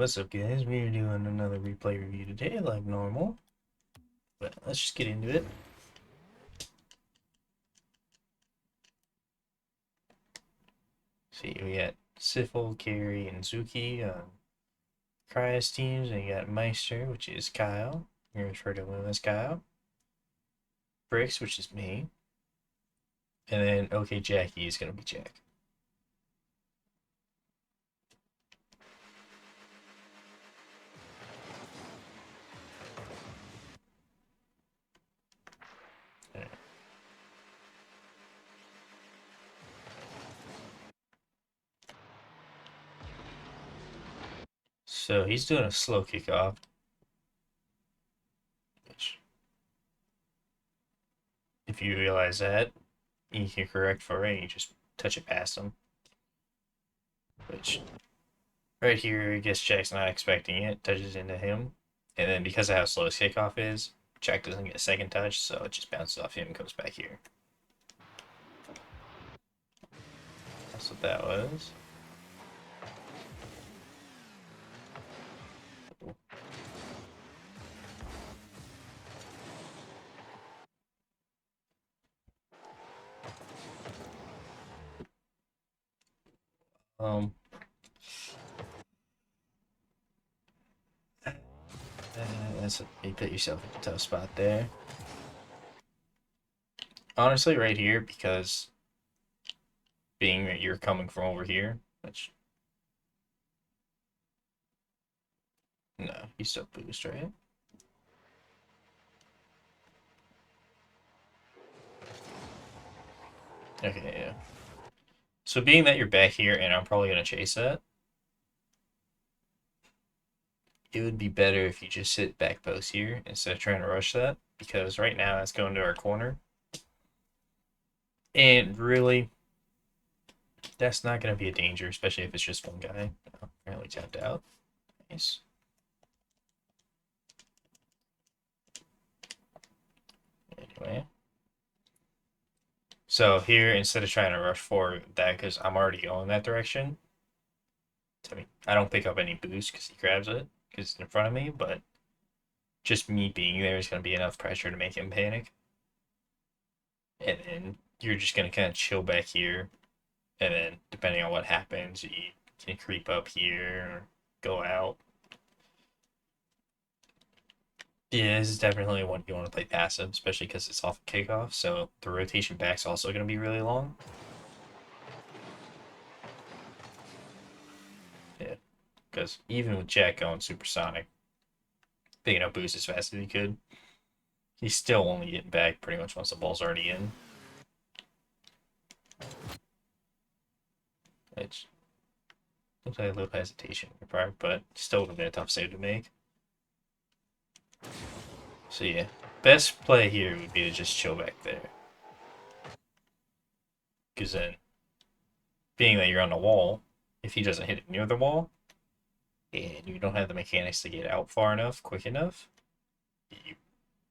what's up guys? We're doing another replay review today like normal. But let's just get into it. See, we got Sifel, Carrie, and Zuki on Criius teams, and you got Meister, which is Kyle. You're referred to him as Kyle. Bricks, which is me. And then OK Jackie is gonna be Jack. So he's doing a slow kickoff, which, if you realize that, you can correct for it, you just touch it past him. Which, right here, I guess Jack's not expecting it, touches into him. And then because of how slow his kickoff is, Jack doesn't get a second touch, so it just bounces off him and comes back here. That's what that was. Um, you put yourself in a tough spot there. Honestly, right here, because being that you're coming from over here, which, no, you still boost, right? Okay, yeah. So being that you're back here, and I'm probably going to chase that, it would be better if you just sit back post here instead of trying to rush that, because right now that's going to our corner. And really, that's not going to be a danger, especially if it's just one guy. Oh, apparently tapped out. Nice. Anyway. So here, instead of trying to rush forward that, because I'm already going that direction, I mean, I don't pick up any boost because he grabs it, because it's in front of me, but just me being there is going to be enough pressure to make him panic. And then you're just going to kind of chill back here, and then depending on what happens, you can creep up here or go out. Yeah, this is definitely one you want to play passive, especially because it's off a kickoff, so the rotation back's also going to be really long. Yeah, because even with Jack going supersonic, picking up boost as fast as he could, he's still only getting back pretty much once the ball's already in. Which looks like a little hesitation on your part, but still would have been a tough save to make. So yeah, best play here would be to just chill back there. Because then, being that you're on the wall, if he doesn't hit it near the wall, and you don't have the mechanics to get out far enough, quick enough, you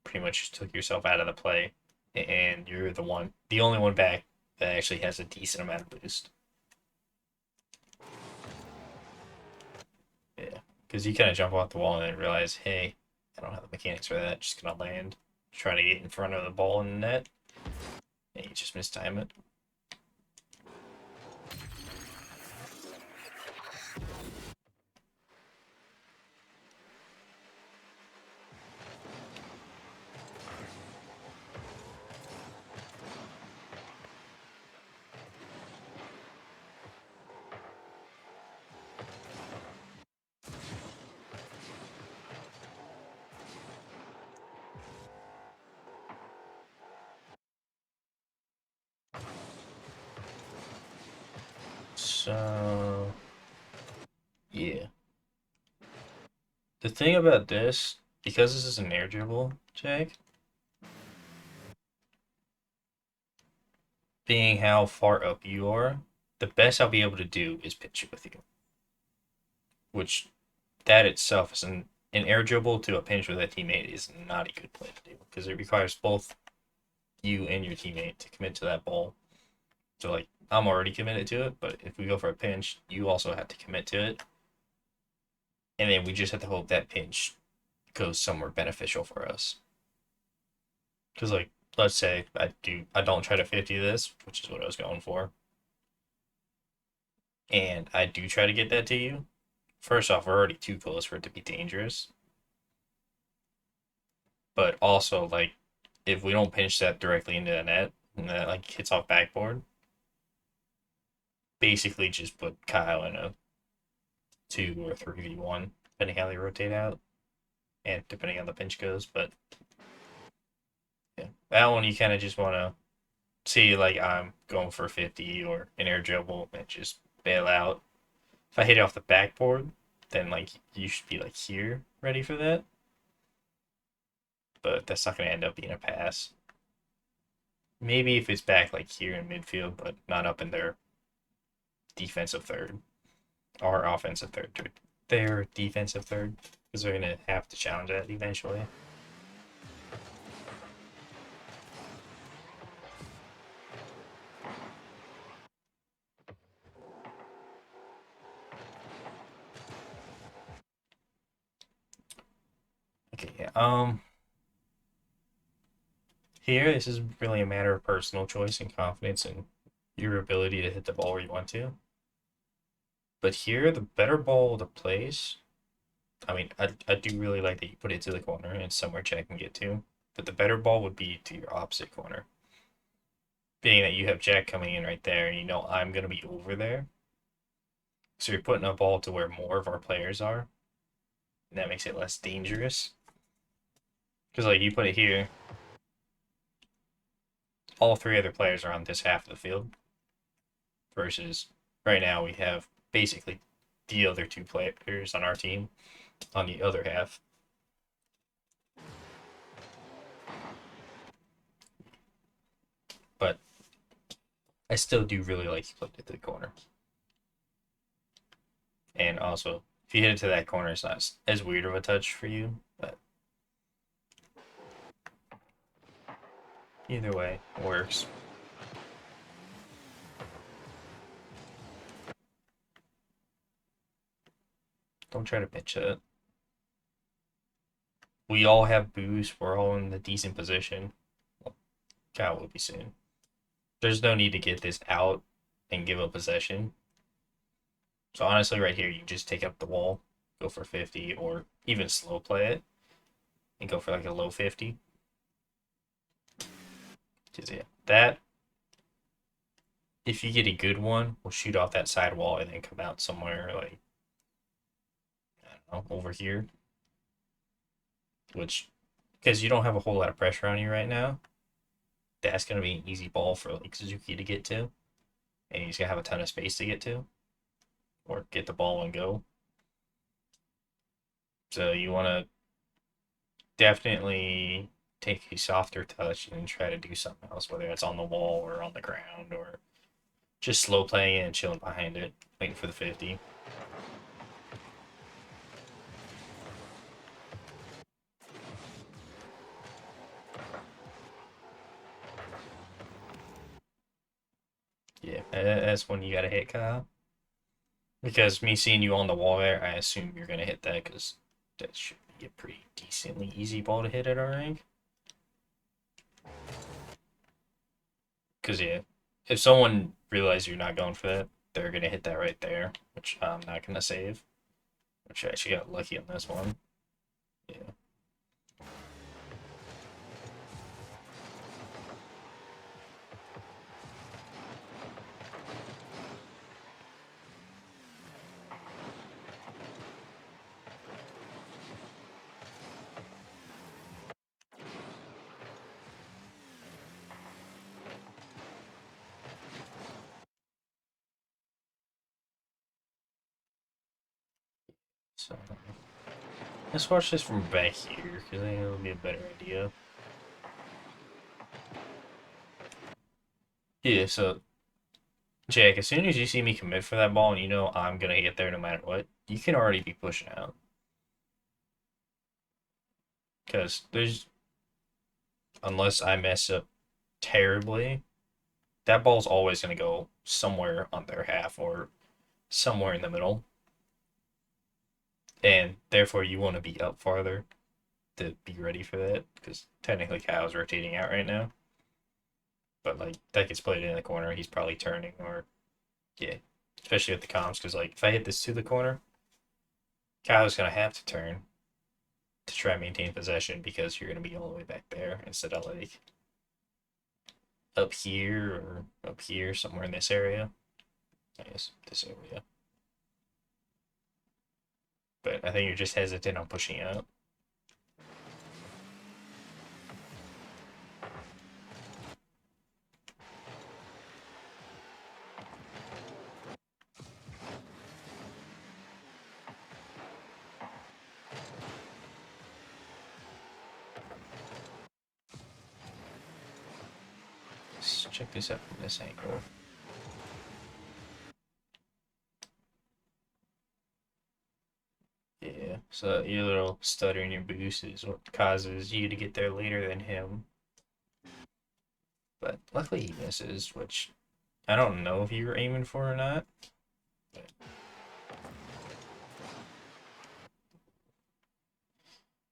pretty much just took yourself out of the play, and you're the only one back that actually has a decent amount of boost. Yeah, because you kind of jump off the wall and then realize, hey, I don't have the mechanics for that. Just gonna land, try to get in front of the ball in the net, and you just mistime it. So yeah, the thing about this, because this is an air dribble, Jack, being how far up you are, the best I'll be able to do is pitch it with you. Which that itself is an air dribble to a pinch with a teammate is not a good play to do because it requires both you and your teammate to commit to that ball. So like I'm already committed to it, but if we go for a pinch, you also have to commit to it. and then we just have to hope that pinch goes somewhere beneficial for us. Because like, let's say I don't try to 50 this, which is what I was going for, and I do try to get that to you. First off, we're already too close for it to be dangerous. But also, like, if we don't pinch that directly into the net and that like hits off backboard, basically just put Kyle in a 2 or 3v1, depending how they rotate out and depending on the pinch goes. But yeah, that one you kind of just want to see like I'm going for 50 or an air dribble and just bail out. If I hit it off the backboard, then like you should be like here ready for that. But that's not going to end up being a pass. Maybe if it's back like here in midfield, but not up in their defensive third or offensive third. Their defensive third, because they're going to have to challenge that eventually. Okay, yeah. Here, this is really a matter of personal choice and confidence in your ability to hit the ball where you want to. But here, the better ball to place. I mean, I do really like that you put it to the corner and somewhere Jack can get to. But the better ball would be to your opposite corner. Being that you have Jack coming in right there, and you know I'm going to be over there. So you're putting a ball to where more of our players are. And that makes it less dangerous. Because, like, you put it here, all three other players are on this half of the field. Versus right now, we have basically the other two players on our team on the other half. But I still do really like you flipped it to the corner. And also, if you hit it to that corner, it's not as weird of a touch for you. But either way, it works. Don't try to pitch it. We all have boost. We're all in a decent position. Well, Kyle will be soon. There's no need to get this out and give up possession. So honestly, right here, you just take up the wall, go for 50, or even slow play it and go for like a low 50. Because yeah, that if you get a good one, will shoot off that side wall and then come out somewhere like I don't know over here, which because you don't have a whole lot of pressure on you right now, that's gonna be an easy ball for like Suzuki to get to, and he's gonna have a ton of space to get to, or get the ball and go. So you want to definitely take a softer touch and try to do something else, whether it's on the wall or on the ground or just slow playing it and chilling behind it, waiting for the 50. Yeah, that's when you gotta hit Kyle. Because me seeing you on the wall there, I assume you're gonna hit that because that should be a pretty decently easy ball to hit at our rank. Because yeah, if someone realizes you're not going for that, they're gonna hit that right there, which I'm not gonna save. Which I actually got lucky on this one. Yeah. So let's watch this from back here because I think it'll be a better idea. Yeah. So Jake, as soon as you see me commit for that ball and you know I'm gonna get there no matter what, you can already be pushing out because there's unless I mess up terribly, that ball's always going to go somewhere on their half or somewhere in the middle. And therefore you want to be up farther to be ready for that because technically Kyle's rotating out right now. But like that gets played in the corner, he's probably turning or yeah, especially with the comms because like if I hit this to the corner, Kyle's gonna have to turn to try and maintain possession because you're gonna be all the way back there instead of like up here or up here somewhere in this area. I guess this area. But I think you're just hesitant on pushing out. Let's check this out from this angle. Yeah, so your little stutter in your boost is what causes you to get there later than him. But luckily he misses, which I don't know if you were aiming for or not.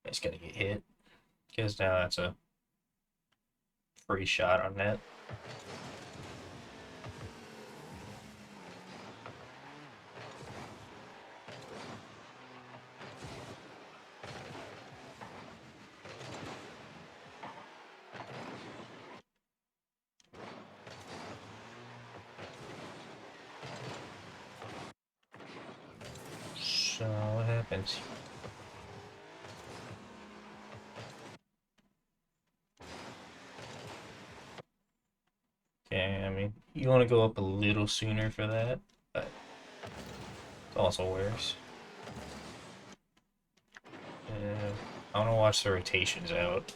It's gonna get hit because now that's a free shot on net. So what happens? Okay, I mean you want to go up a little sooner for that, but it also works. I want to watch the rotations out.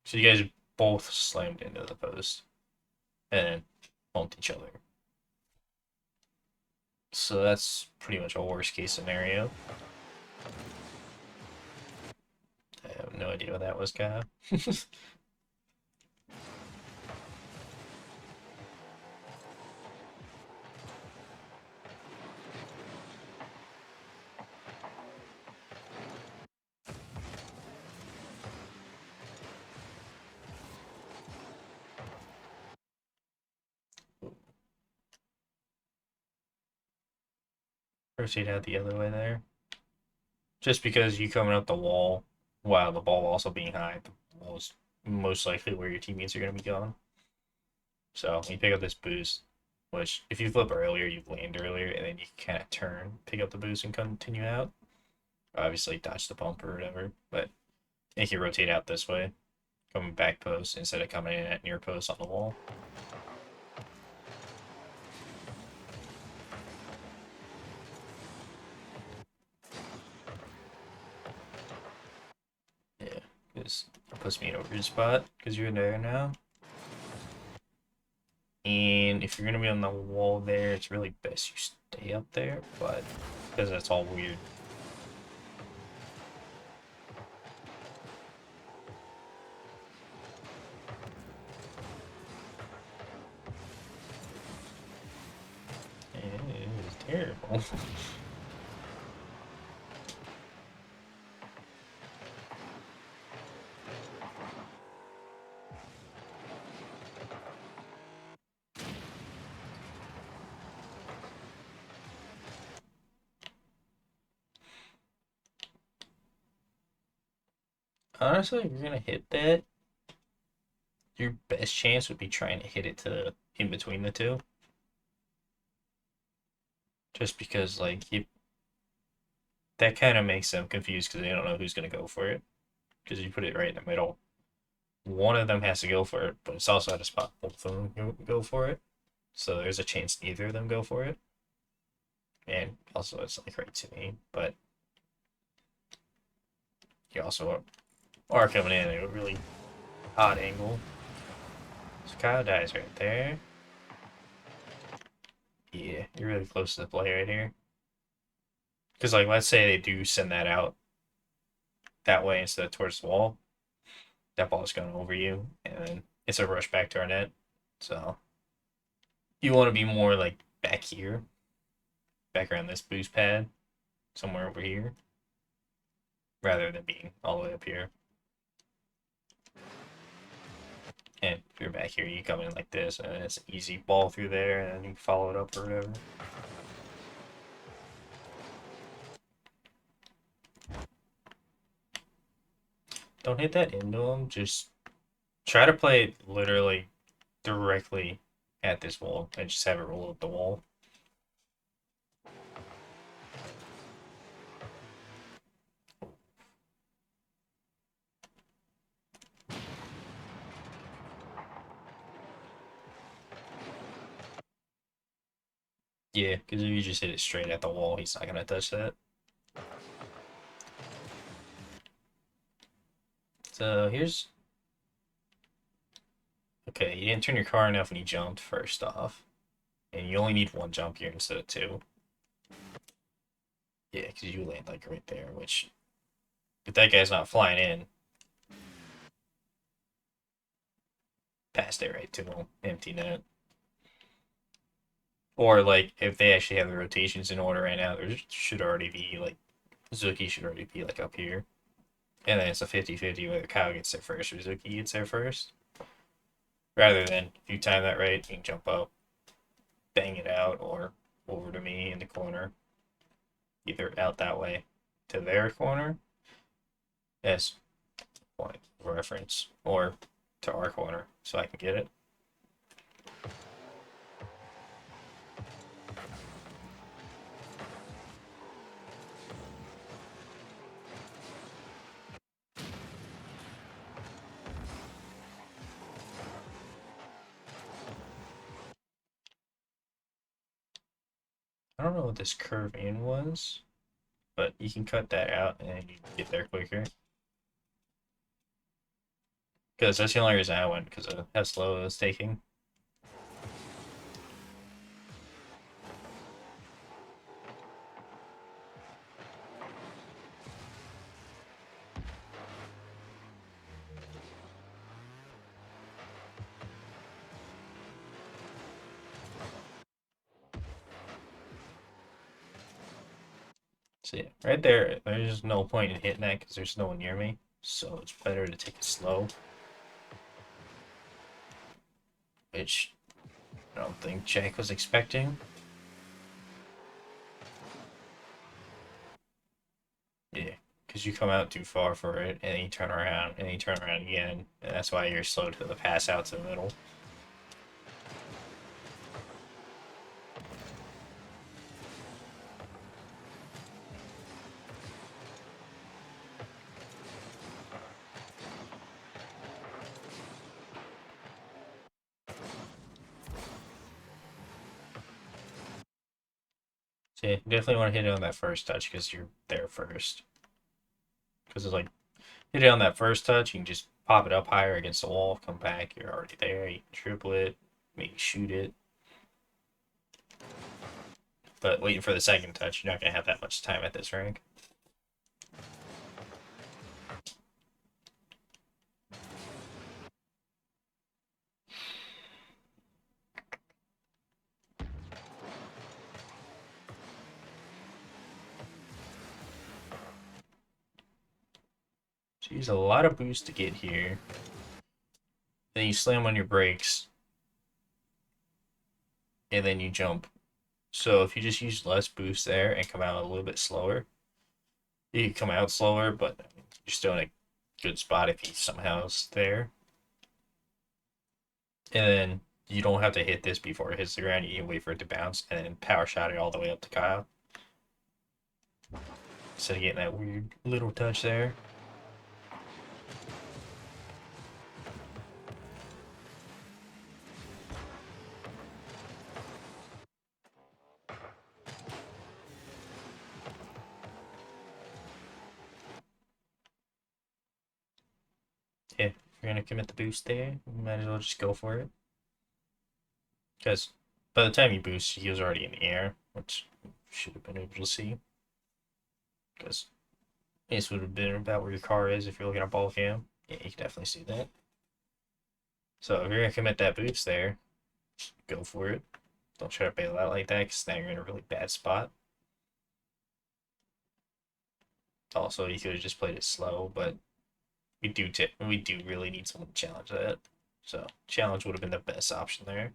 So you guys both slammed into the post and bumped each other. So that's pretty much a worst case scenario. I have no idea what that was, Kyle. Proceed out the other way there. Just because you coming up the wall while the ball also being high, the wall is most likely where your teammates are going to be going. So you pick up this boost, which if you flip earlier, you land earlier, and then you kind of turn, pick up the boost, and continue out. Obviously, dodge the bump or whatever, but make you rotate out this way, coming back post instead of coming in at near post on the wall. Yeah, this puts me in a weird spot because you're in there now. And if you're gonna be on the wall there, it's really best you stay up there, but because that's all weird. It is terrible. Honestly, if you're gonna hit that, your best chance would be trying to hit it to in between the two. Just because like you that kind of makes them confused because they don't know who's gonna go for it. Because you put it right in the middle. One of them has to go for it, but it's also at a spot both of them go for it. So there's a chance neither of them go for it. And also it's like right to me, but you also are coming in at a really odd angle. So Kyle dies right there. Yeah, you're really close to the play right here. Because like let's say they do send that out that way instead of towards the wall, that ball is going over you, and it's a rush back to our net. So you want to be more like back here back around this boost pad, somewhere over here, rather than being all the way up here. And if you're back here, you come in like this, and it's an easy ball through there, and then you follow it up or whatever. Don't hit that into him. Just try to play it literally directly at this wall and just have it roll up the wall. Yeah, because if you just hit it straight at the wall, he's not going to touch that. So here's... Okay, you didn't turn your car enough when you jumped, first off. And you only need one jump here instead of two. Yeah, because you land like right there, which... If that guy's not flying in, past it right to him, empty net. Or like if they actually have the rotations in order right now, there should already be like Zuki should already be like up here. And then it's a 50-50 whether Kyle gets there first or Zuki gets there first. Rather than if you time that right, you can jump up, bang it out, or over to me in the corner. Either out that way to their corner as point reference, or to our corner so I can get it. I don't know what this curve in was, but you can cut that out and you get there quicker. Because that's the only reason I went, because of how slow it was taking. So yeah, right there, there's no point in hitting that because there's no one near me. So it's better to take it slow. Which I don't think Jack was expecting. Yeah, because you come out too far for it, and then you turn around, and then you turn around again, and that's why you're slow to the pass out to the middle. So yeah, you definitely want to hit it on that first touch because you're there first. Because it's like, hit it on that first touch, you can just pop it up higher against the wall, come back, you're already there, you can triple it, maybe shoot it. But waiting for the second touch, you're not going to have that much time at this rank. So you use a lot of boost to get here. Then you slam on your brakes. And then you jump. So if you just use less boost there and come out a little bit slower, you can come out slower, but you're still in a good spot if he somehow is there. And then you don't have to hit this before it hits the ground. You can wait for it to bounce and then power shot it all the way up to Kyle. Instead of getting that weird little touch there. Yeah, if you're going to commit the boost there, you might as well just go for it. Because by the time you boost, he was already in the air, which you should have been able to see. Because this would have been about where your car is if you're looking at ball cam. Yeah, you can definitely see that. So if you're going to commit that boost there, go for it. Don't try to bail out like that because now you're in a really bad spot. Also, you could have just played it slow, but we do really need someone to challenge that. So challenge would have been the best option there.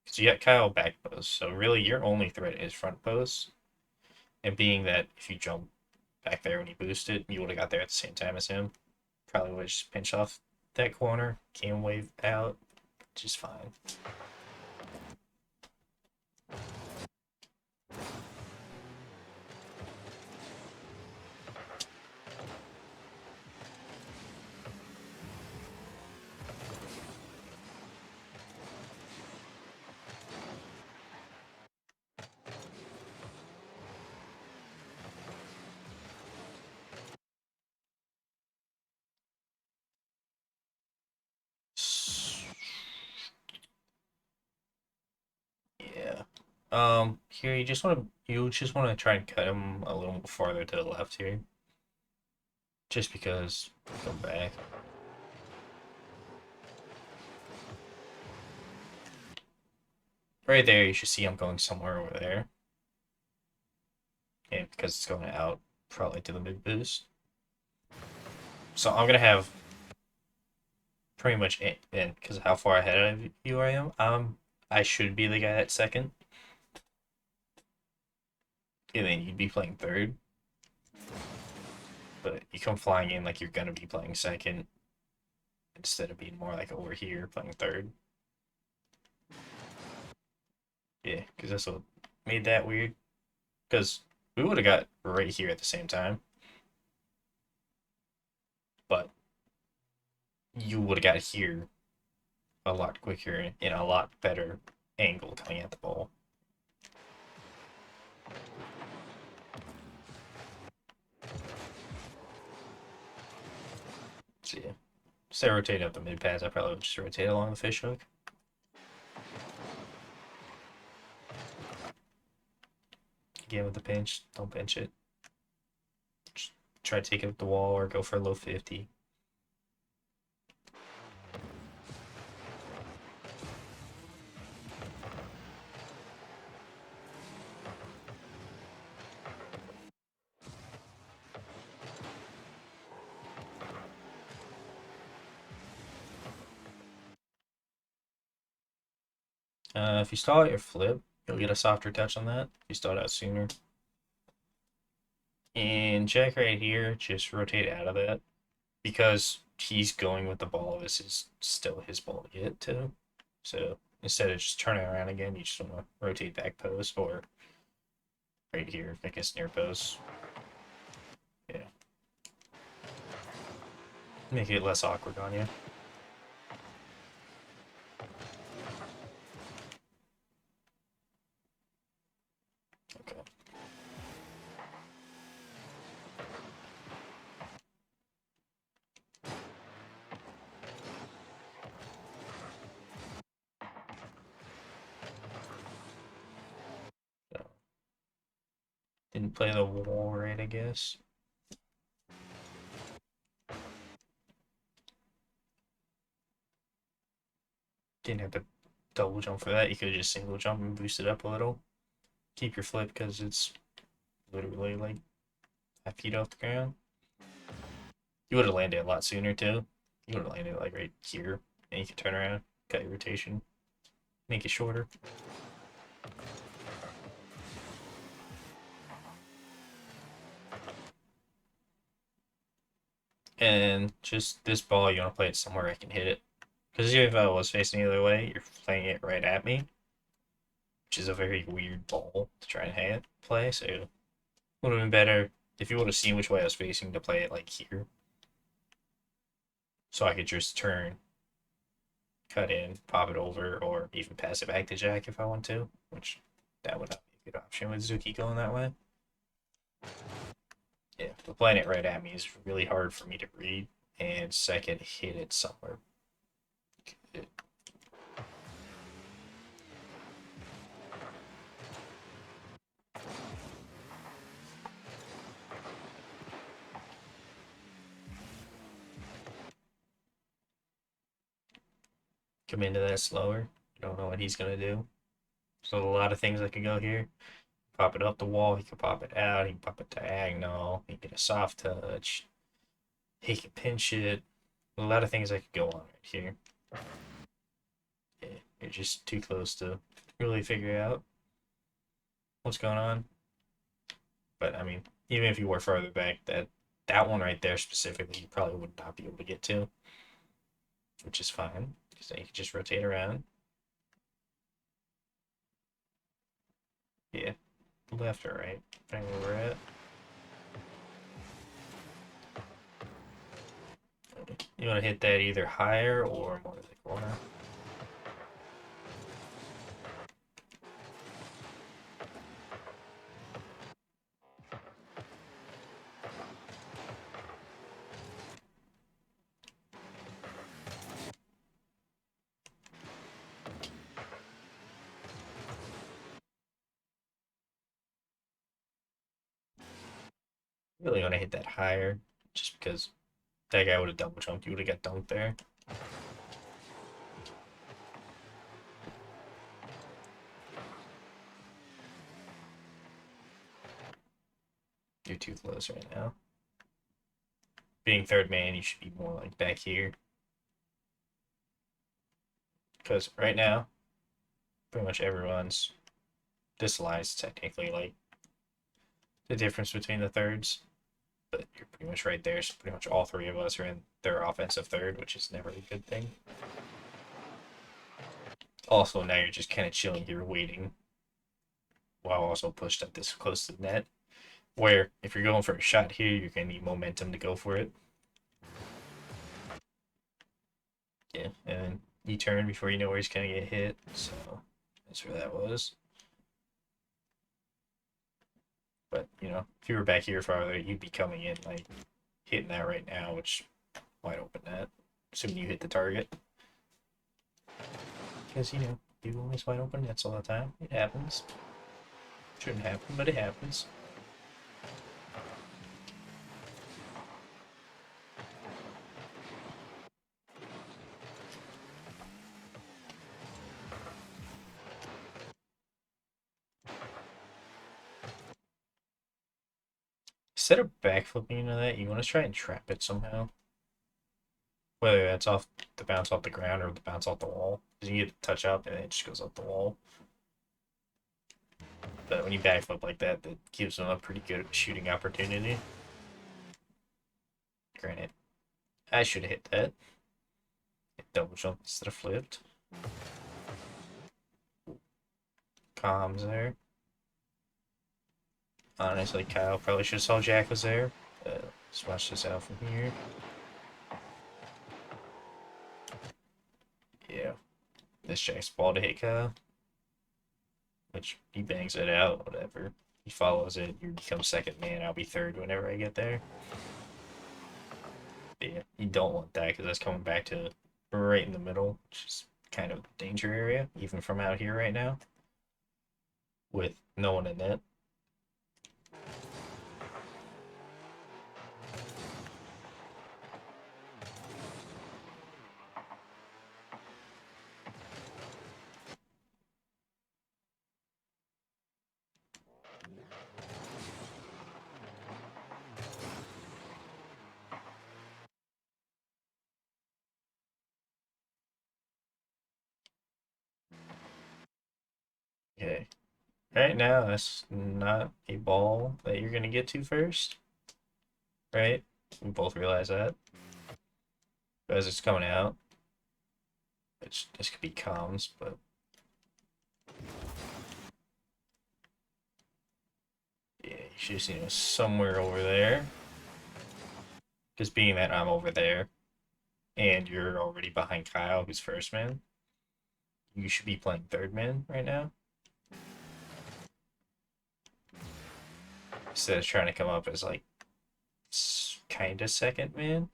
Because you got Kyle back post, so really your only threat is front post. And being that if you jump back there when he boosted, you would have got there at the same time as him. Probably would have just pinched off that corner, came wave out, just fine. Yeah. Here you just want to try and cut him a little farther to the left here, just because come back. Right there, you should see I'm going somewhere over there, and because it's going out probably to the mid boost. So I'm gonna have pretty much it, and because of how far ahead of you I am, I should be the guy that's second, and then you'd be playing third. But you come flying in like you're gonna be playing second instead of being more like over here playing third. Yeah, because that's what made that weird. Because we would have got right here at the same time, but you would have got here a lot quicker in a lot better angle coming at the ball. So yeah, instead of rotating up the mid pads, I probably would just rotate along the fish hook. Again with the pinch, don't pinch it. Just try to take it up the wall or go for a low 50. If you stall out your flip, you'll get a softer touch on that. If you stall it out sooner. And check right here, just rotate out of that. Because he's going with the ball, this is still his ball to get to. So instead of just turning around again, you just want to rotate back post or right here, make a snare post. Yeah. Make it less awkward on you. Okay. So, didn't play the wall right, I guess. Didn't have to double jump for that. You could have just single jump and boost it up a little. Keep your flip because it's literally like 5 feet off the ground. You would have landed a lot sooner too. You would have landed like right here, and you could turn around, cut your rotation, make it shorter. And just this ball, you want to play it somewhere I can hit it. Because if I was facing the other way, you're playing it right at me, which is a very weird ball to try and play. So it would have been better if you would have seen which way I was facing to play it like here. So I could just turn, cut in, pop it over, or even pass it back to Jack if I want to, which that would not be a good option with Zuki going that way. Yeah, but playing it right at me is really hard for me to read, and second, hit it somewhere. Come into that slower. You don't know what he's gonna do. So a lot of things that could go here. pop it up the wall. He can pop it out. He can pop it diagonal. He can get a soft touch. He can pinch it. A lot of things I could go on right here. Yeah, you're just too close to really figure out what's going on. But I mean, even if you were further back, that one right there specifically, you probably would not be able to get to, which is fine because then you can just rotate around. Yeah, left or right, depending where we're at. You want to hit that either higher or more to the corner. Really want to hit that higher, just because that guy would have double jumped. You would have got dunked there. You're too close right now. Being third man, you should be more like back here. Because right now, pretty much everyone's this line is technically like the difference between the thirds. But you're pretty much right there. So pretty much all three of us are in their offensive third, which is never a good thing. Also, now you're just kind of chilling here, waiting, while also pushed up this close to the net. Where if you're going for a shot here, you're gonna need momentum to go for it. Yeah, and then you turn before you know where he's gonna get hit. So that's where that was. But you know, if you were back here farther, you'd be coming in like hitting that right now, which wide open net. Assuming you hit the target. Because you know, you always wide open nets all the time. It happens. Shouldn't happen, but it happens. Instead of backflipping into that, you want to try and trap it somehow. Whether that's off the bounce off the ground or the bounce off the wall. Because you get to touch up and it just goes off the wall. But when you backflip like that, that gives them a pretty good shooting opportunity. Granted, I should have hit that. Hit double jump instead of flipped. Comms there. Honestly, Kyle probably should have saw Jack was there. Let's watch this out from here. Yeah. This Jack's ball to hit Kyle. Which he bangs it out, whatever. He follows it, you become second man, I'll be third whenever I get there. But yeah, you don't want that because that's coming back to right in the middle, which is kind of danger area, even from out here right now. With no one in net. Okay. Right now, that's not a ball that you're gonna get to first. Right? We both realize that. But as it's coming out, this could be comms, but yeah, you should have seen it somewhere over there. Because being that I'm over there and you're already behind Kyle, who's first man, you should be playing third man right now. Instead of trying to come up as like kind of second man.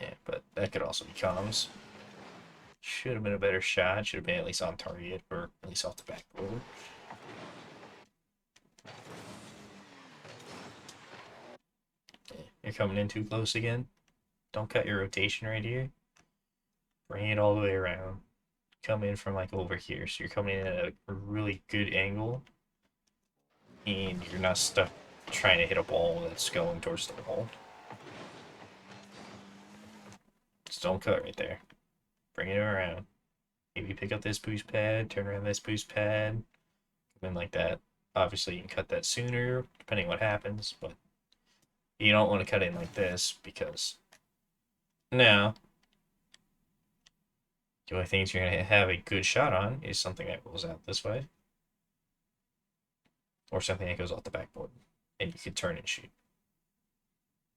Yeah, but that could also be comms. Should have been a better shot. Should have been at least on target or at least off the backboard. Yeah, you're coming in too close again. Don't cut your rotation right here. Bring it all the way around. Come in from like over here. So you're coming in at a really good angle, and you're not stuck trying to hit a ball that's going towards the wall. Just don't cut right there. Bring it around. Maybe pick up this boost pad, turn around this boost pad, come in like that. Obviously, you can cut that sooner, depending what happens, but you don't want to cut in like this because now the only things you're going to have a good shot on is something that goes out this way or something that goes off the backboard, and you can turn and shoot.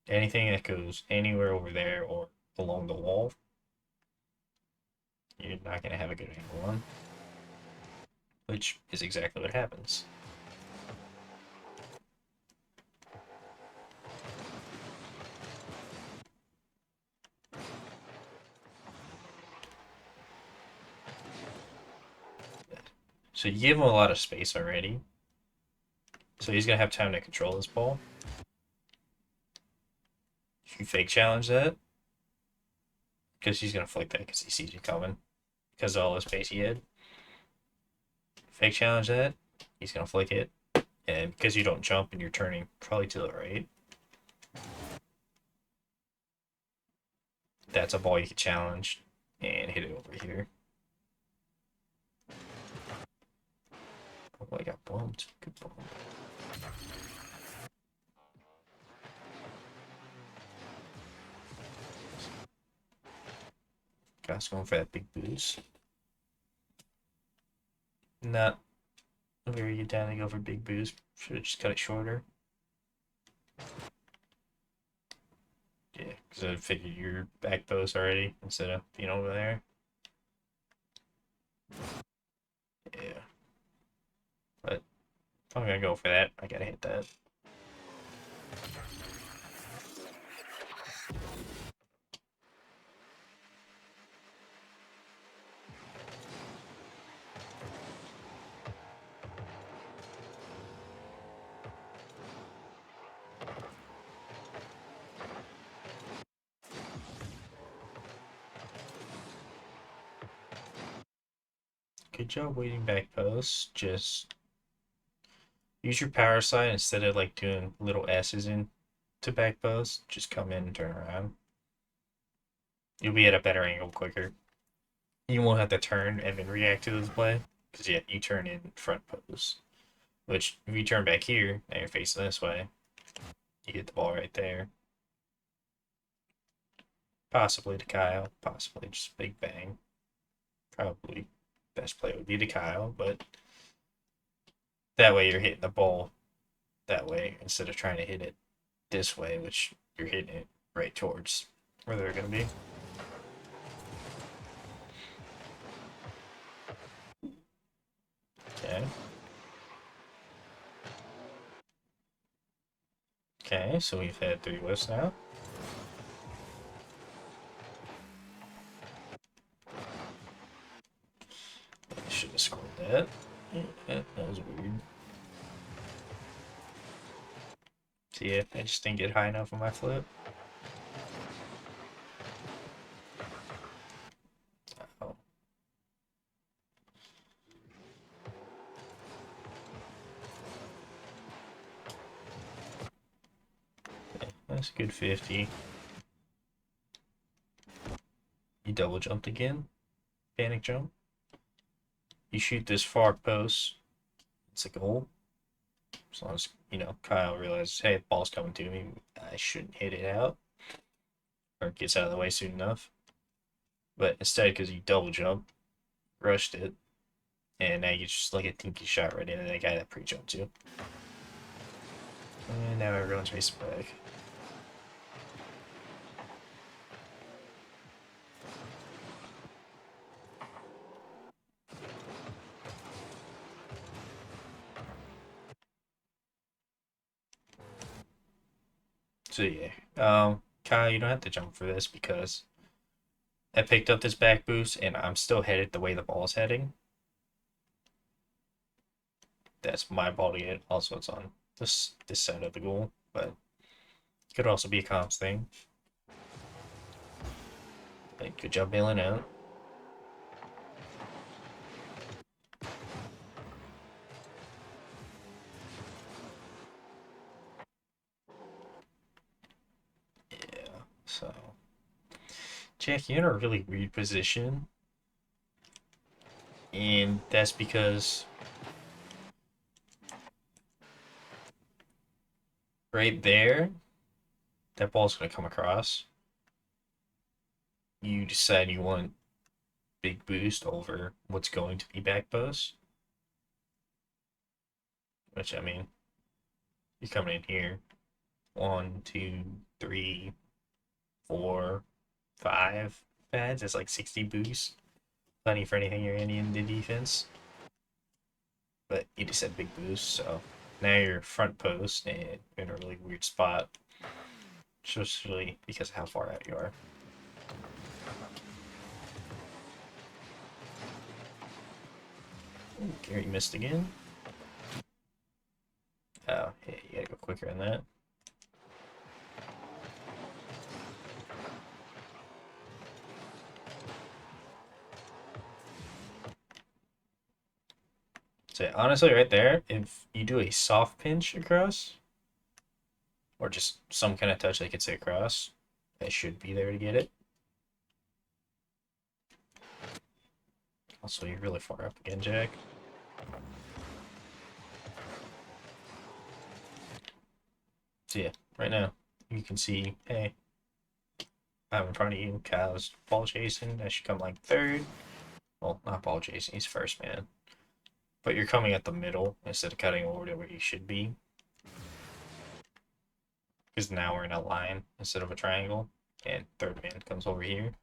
Anything that goes anywhere over there or along the wall, you're not going to have a good angle on, which is exactly what happens. So you give him a lot of space already. So he's going to have time to control this ball. You fake challenge that, because he's going to flick that because he sees you coming, because of all the space he had. Fake challenge that, he's going to flick it, and because you don't jump and you're turning probably to the right, that's a ball you can challenge and hit it over here. Oh, I got bumped. Good bump. Guy's going for that big boost. Not very good down to go for big boost. Should have just cut it shorter. Yeah, because I figured your back post already instead of being over there. Yeah. But if I'm gonna go for that, I gotta hit that. Good job waiting back post. Just use your power slide instead of like doing little S's in to back post. Just come in and turn around. You'll be at a better angle quicker. You won't have to turn and then react to this play. Because yeah, you turn in front post. Which if you turn back here and you're facing this way, you hit the ball right there. Possibly to Kyle, possibly just big bang. Probably best play would be to Kyle, but that way you're hitting the ball that way instead of trying to hit it this way, which you're hitting it right towards where they're going to be. Okay. Okay, so we've had 3 lifts now. I should have scored that. Yeah, that was weird. So yeah, I just didn't get high enough on my flip. Oh. Okay, that's a good 50. You double jumped again. Panic jump. You shoot this far post. It's a goal. As long as, Kyle realizes, hey, the ball's coming to me. I shouldn't hit it out. Or it gets out of the way soon enough. But instead, because you double jump, rushed it, and now you just like a tinky shot right into that guy that pre-jumped to. And now everyone's racing back. So yeah, Kyle, you don't have to jump for this because I picked up this back boost and I'm still headed the way the ball is heading. That's my ball to get. Also, it's on this side of the goal, but it could also be a comps thing. Good job bailing out. Jack, you're in a really weird position. And that's because right there, that ball's going to come across. You decide you want big boost over what's going to be back post. Which, I mean, you're coming in here. 1, 2, 3, 4, 5 pads. That's like 60 boost. Plenty for anything you're in the defense. But you just said big boost, so now you're front post and in a really weird spot. Just really because of how far out you are. Ooh, Gary missed again. Oh, hey, you gotta go quicker than that. So honestly, right there, if you do a soft pinch across, or just some kind of touch that gets it across, I should be there to get it. Also, you're really far up again, Jack. So yeah, right now, you can see, hey, I'm in front of you. Kyle's ball chasing. I should come like third. Well, not ball chasing. He's first man. But you're coming at the middle instead of cutting over to where you should be. Because now we're in a line instead of a triangle. And third man comes over here.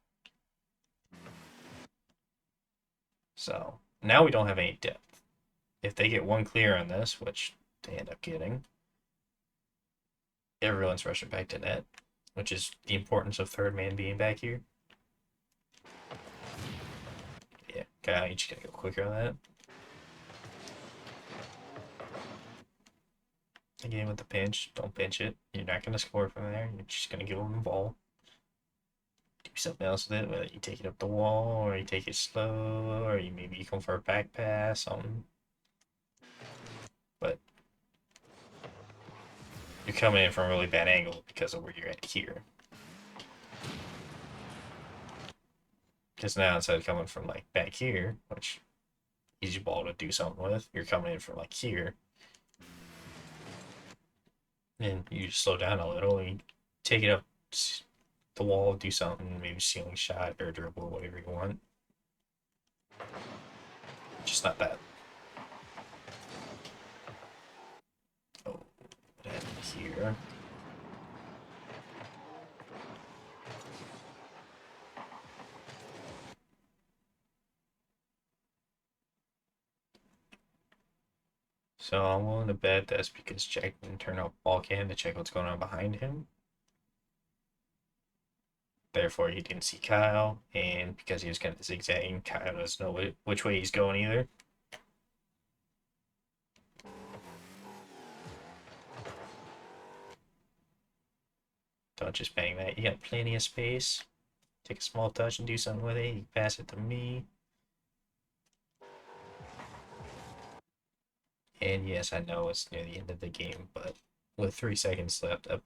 So now we don't have any depth. If they get one clear on this, which they end up getting, everyone's rushing back to net, which is the importance of third man being back here. Yeah, Kyle, you just gotta go quicker on that. Again with the pinch, don't pinch it. You're not gonna score from there. You're just gonna give them the ball. Do something else with it, whether you take it up the wall, or you take it slow, or maybe you come for a back pass, something. But you're coming in from a really bad angle because of where you're at here. Because now instead of coming from like back here, which easy ball to do something with, you're coming in from like here. And you just slow down a little and you take it up the wall, do something, maybe ceiling shot or dribble, whatever you want. Just not that. Oh, what happened here? So I'm willing to bet that's because Jack didn't turn off ball cam to check what's going on behind him. Therefore, he didn't see Kyle, and because he was kind of zigzagging, Kyle doesn't know which way he's going either. Don't just bang that. You got plenty of space. Take a small touch and do something with it. You pass it to me. And yes, I know it's near the end of the game, but with 3 seconds left, a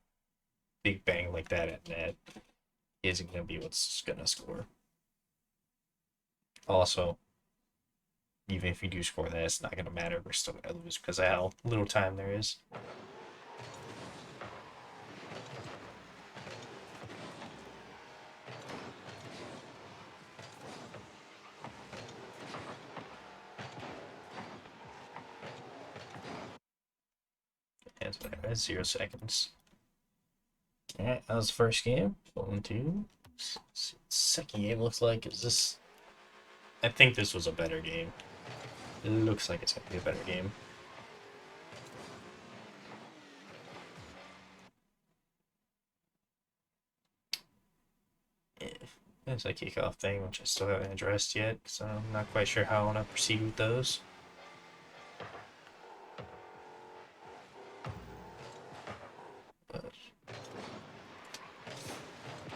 big bang like that at net isn't going to be what's going to score. Also, even if you do score that, it's not going to matter. We're still going to lose because of how little time there is. And so that's 0 seconds. Alright, that was the first game. 1-2. Second game looks like is this. I think this was a better game. It looks like it's going to be a better game. There's a kickoff thing, which I still haven't addressed yet, so I'm not quite sure how I want to proceed with those.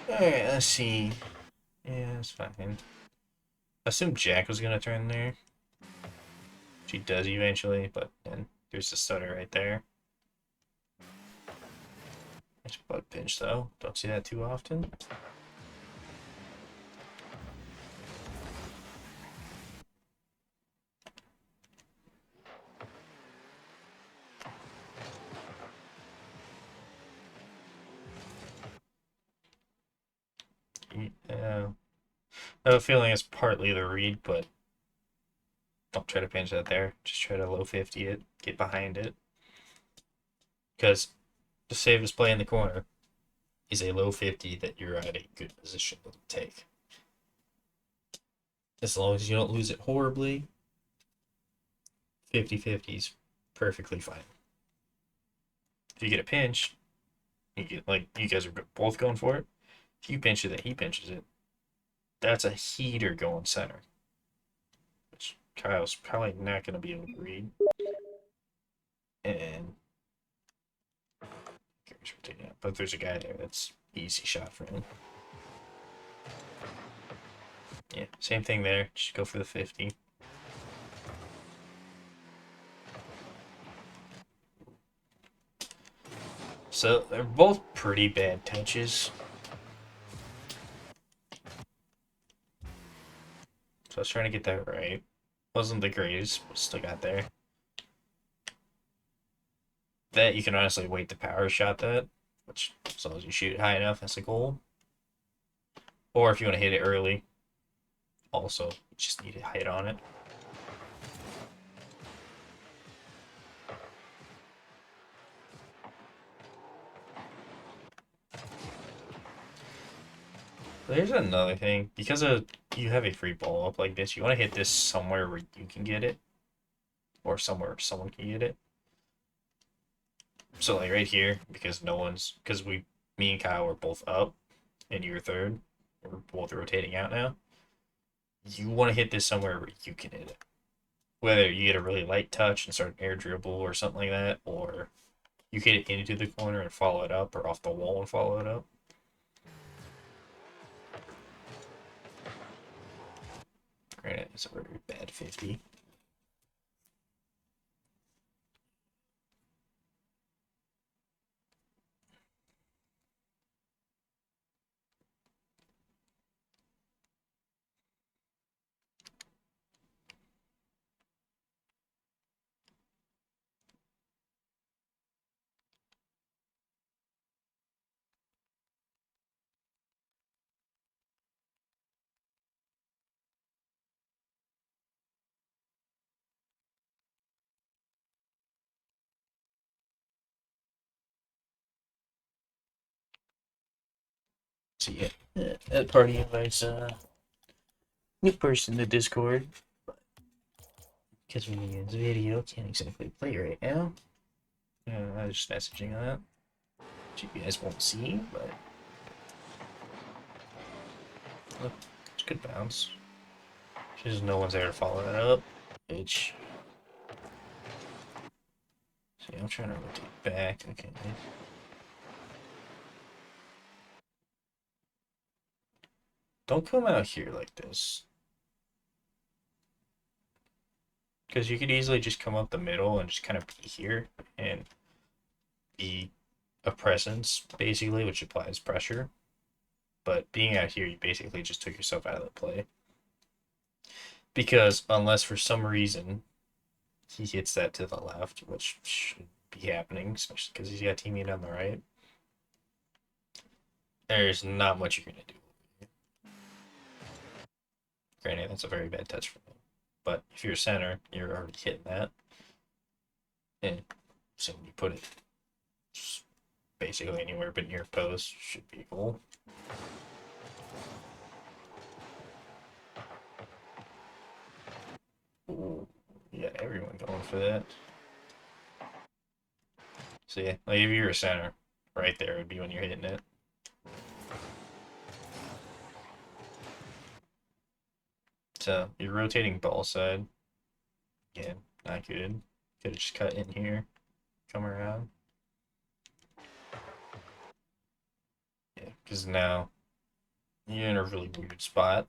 Alright, let's see. Yeah, it's fine. I assumed Jack was going to turn there. She does eventually, but then there's the stutter right there. Nice butt pinch, though. Don't see that too often. I have a feeling it's partly the read, but don't try to pinch that there. Just try to low 50 it, get behind it. Because the safest play in the corner is a low 50 that you're at a good position to take. As long as you don't lose it horribly, 50-50 is perfectly fine. If you get a pinch, you get like you guys are both going for it. If you pinch it and he pinches it, that's a heater going center. Which Kyle's probably not going to be able to read. And but there's a guy there that's easy shot for him. Yeah, same thing there. Just go for the 50. So they're both pretty bad touches. So I was trying to get that right. Wasn't the greatest, but still got there. That you can honestly wait to power shot that, which as long as you shoot it high enough, that's a goal. Or if you want to hit it early, also you just need to hit on it. There's another thing. Because of you have a free ball up like this, you want to hit this somewhere where you can get it. Or somewhere someone can get it. So like right here, because me and Kyle were both up, and you're third. We're both rotating out now. You want to hit this somewhere where you can hit it. Whether you get a really light touch and start an air dribble or something like that, or you hit it into the corner and follow it up, or off the wall and follow it up. Granted, it's a very bad 50. So yeah, that party invites new person to Discord. Because we need this video, can't exactly play right now. I was just messaging on that. Which you guys won't see, but look, it's good bounce. Just no one's there to follow that up. Which see, I'm trying to rotate back. Okay. Don't come out here like this. Because you could easily just come up the middle and just kind of be here and be a presence, basically, which applies pressure. But being out here, you basically just took yourself out of the play. Because unless for some reason he hits that to the left, which should be happening, especially because he's got teammate on the right, there's not much you're going to do. Granted, that's a very bad touch for him. But if you're center, you're already hitting that. And so when you put it basically anywhere but near post, should be a goal. Ooh, yeah, everyone going for that. So yeah, like if you're a center, right there would be when you're hitting it. So you're rotating ball side. Again, not good. Could have just cut in here, come around. Yeah, because now you're in a really weird spot.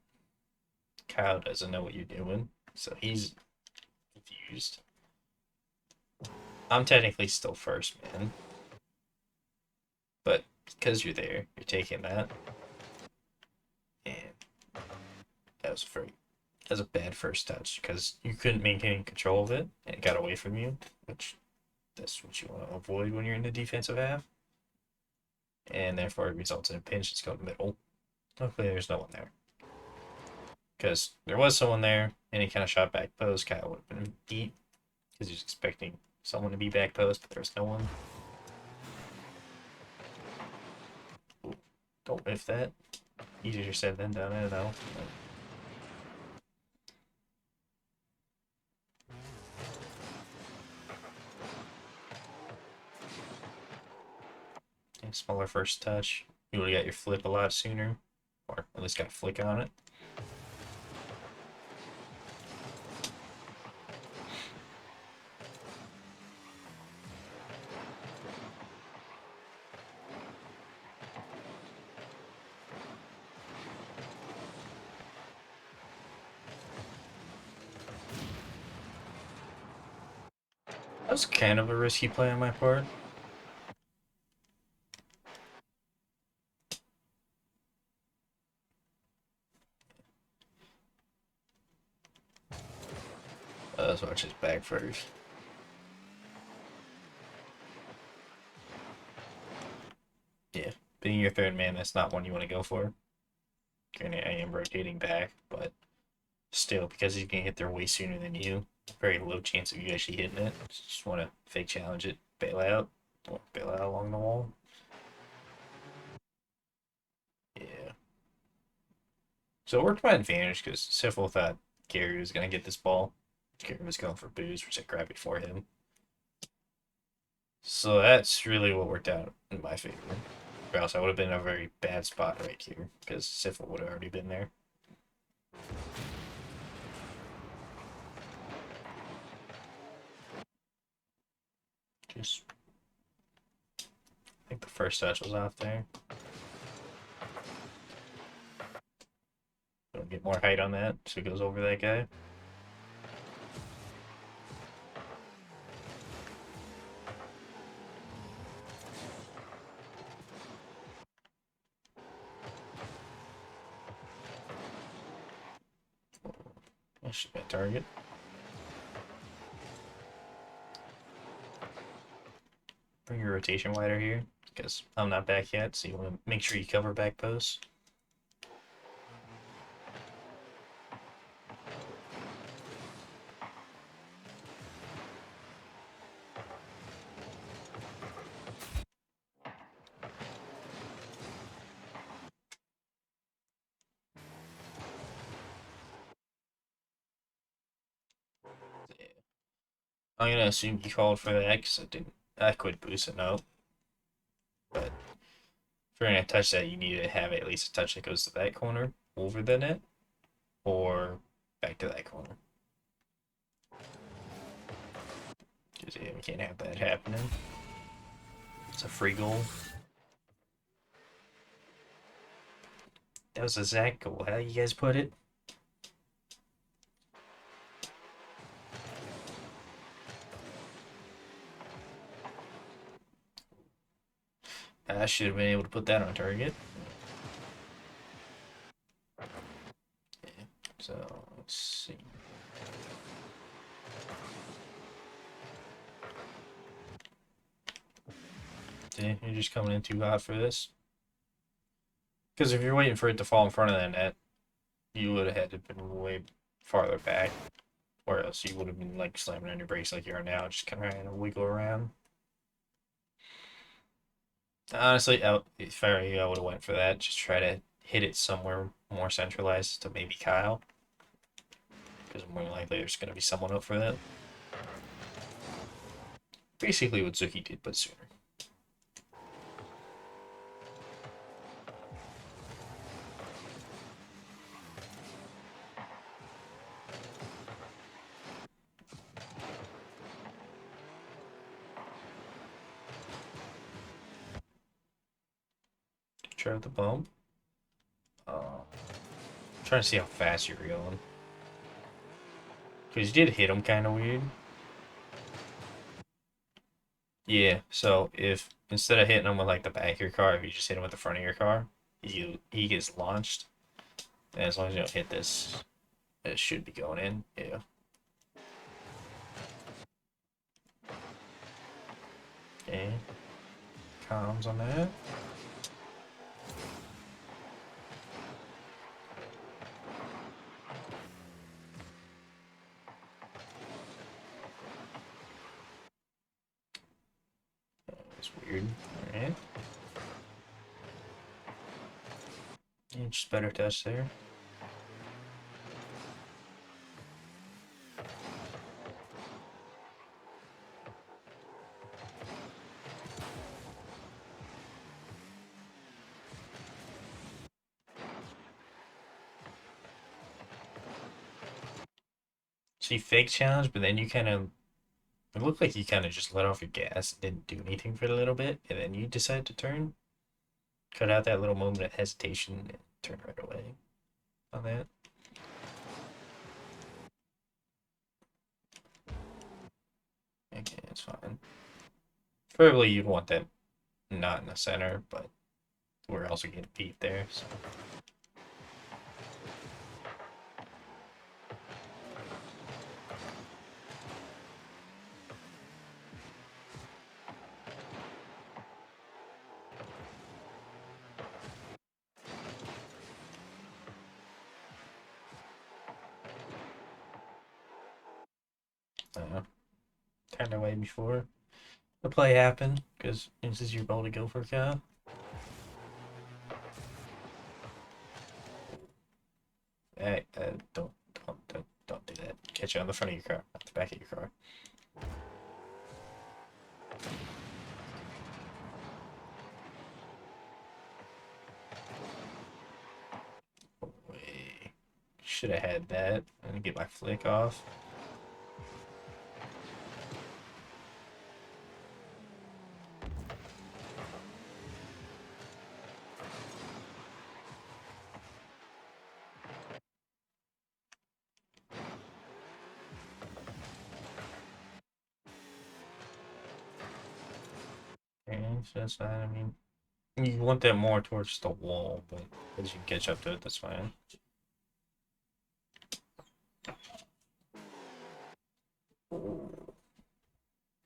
Kyle doesn't know what you're doing, so he's confused. I'm technically still first man, but because you're there, you're taking that, and that was very that was a bad first touch because you couldn't maintain control of it and it got away from you, which that's what you want to avoid when you're in the defensive half, and therefore it results in a pinch. It's going middle. Luckily, there's no one there. Because there was someone there, and he kind of shot back post. Kyle would have been deep because he was expecting someone to be back post, but there was no one. Ooh, don't whiff that. Easier said than done, I don't know. Yeah, smaller first touch. You would have got your flip a lot sooner, or at least got a flick on it. That was kind of a risky play on my part. Let's watch his back first. Yeah, being your third man, that's not one you want to go for. Granted, I am rotating back, but still, because he's gonna hit there way sooner than you, very low chance of you actually hitting it. Just want to fake challenge it, bail out, or bail out along the wall. Yeah. So it worked to my advantage because Syphil thought Gary was gonna get this ball. Gary was going for booze, which I grabbed before him. So that's really what worked out in my favor. Or else I would have been in a very bad spot right here because Syphil would have already been there. Just, I think the first touch was off there. Don't get more height on that, so it goes over that guy. That should be a target. Bring your rotation wider here, because I'm not back yet, so you want to make sure you cover back posts. I'm gonna assume you called for that because I didn't. I quit boosting up, but if you're gonna touch that, you need to have at least a touch that goes to that corner over the net or back to that corner. Because yeah, we can't have that happening. It's a free goal. That was a Zach goal. How you guys put it? I should have been able to put that on target. Yeah. So let's see. See, you're just coming in too hot for this. Because if you're waiting for it to fall in front of the net, you would have had to been way farther back, or else you would have been like slamming on your brakes like you are now, just kind of trying to wiggle around. Honestly, if I were you, I would have went for that. Just try to hit it somewhere more centralized to maybe Kyle, because more likely there's going to be someone up for that. Basically, what Zuki did, but sooner. Try with the bump. Trying to see how fast you're going. Because you did hit him kind of weird. Yeah, so if instead of hitting him with like the back of your car, if you just hit him with the front of your car, he gets launched. And as long as you don't hit this, it should be going in. Yeah. Okay. Comms on that. That's weird. Alright. Yeah, just better touch there. So you fake challenge, but then you kind of it looked like you kind of just let off your gas, didn't do anything for a little bit, and then you decide to turn. Cut out that little moment of hesitation and turn right away on that. Okay, it's fine. Probably you'd want that not in the center, but we're also getting beat there. So. Turned away before the play happened because this is your ball to go for a cow. Hey, don't do that. Catch you on the front of your car, not the back of your car. Wait, should have had that. I'm gonna get my flick off. Okay, so that's fine. I mean, you want that more towards the wall, but as you catch up to it, that's fine.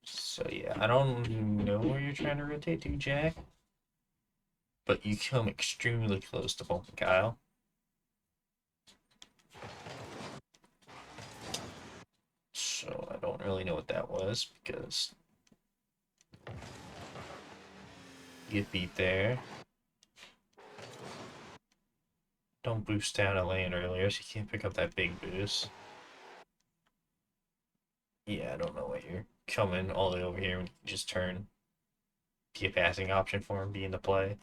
So yeah, I don't know where you're trying to rotate to, Jack, but you come extremely close to bumping Kyle. So I don't really know what that was because you get beat there. Don't boost down a lane earlier, so you can't pick up that big boost. Yeah, I don't know why you're coming all the way over here when you can just turn. Be a passing option for him, be in the play.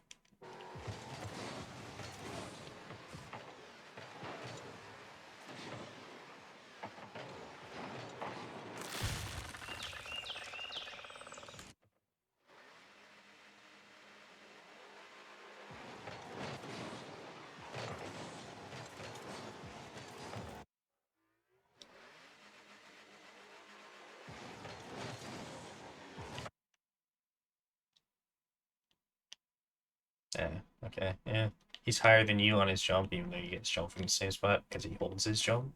Yeah, okay, yeah. He's higher than you on his jump, even though you get jump from the same spot because he holds his jump.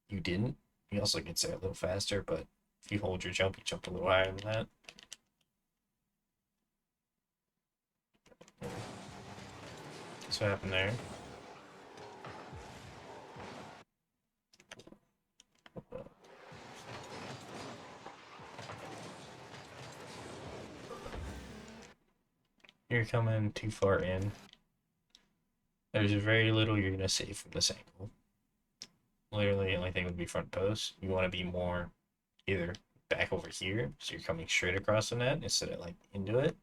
You didn't. He also gets there a little faster, but if you hold your jump, you jumped a little higher than that. That's what happened there. You're coming too far in. There's very little you're gonna save from this angle. Literally, the only thing would be front post. You want to be more either back over here, so you're coming straight across the net instead of like into it,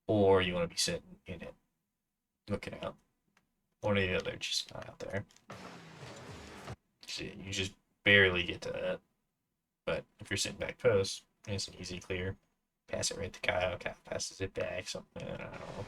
or you want to be sitting in it, looking out. One or the other, just not out there. See, you just barely get to that. But if you're sitting back post, it's an easy clear. Pass it right to Kyle. Kyle passes it back. Something, I don't know.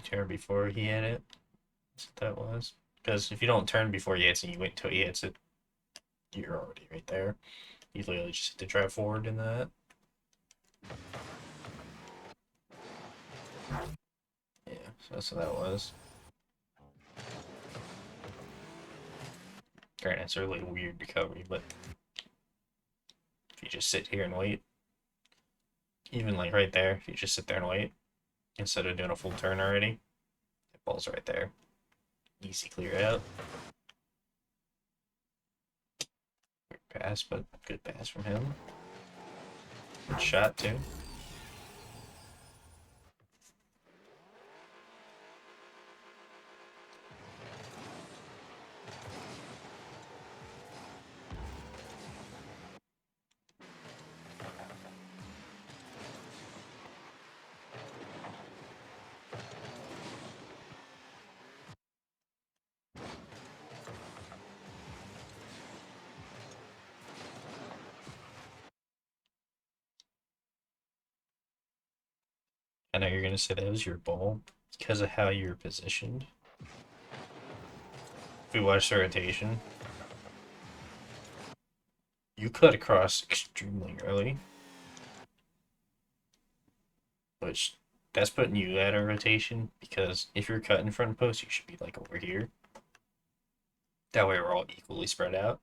Turn before he hit it. That's what that was. Because if you don't turn before he hits and you wait until he hits it, you're already right there. You literally just hit the drive forward in that. So that's what that was. Granted, it's a really weird recovery, but if you just sit here and wait, even like right there, if you just sit there and wait, instead of doing a full turn already, it ball's right there. Easy clear out. Weird pass, but good pass from him. Good shot, too. I know you're going to say that was your ball because of how you're positioned. If we watch the rotation, you cut across extremely early, which that's putting you at a rotation because if you're cutting front post, you should be like over here. That way we're all equally spread out.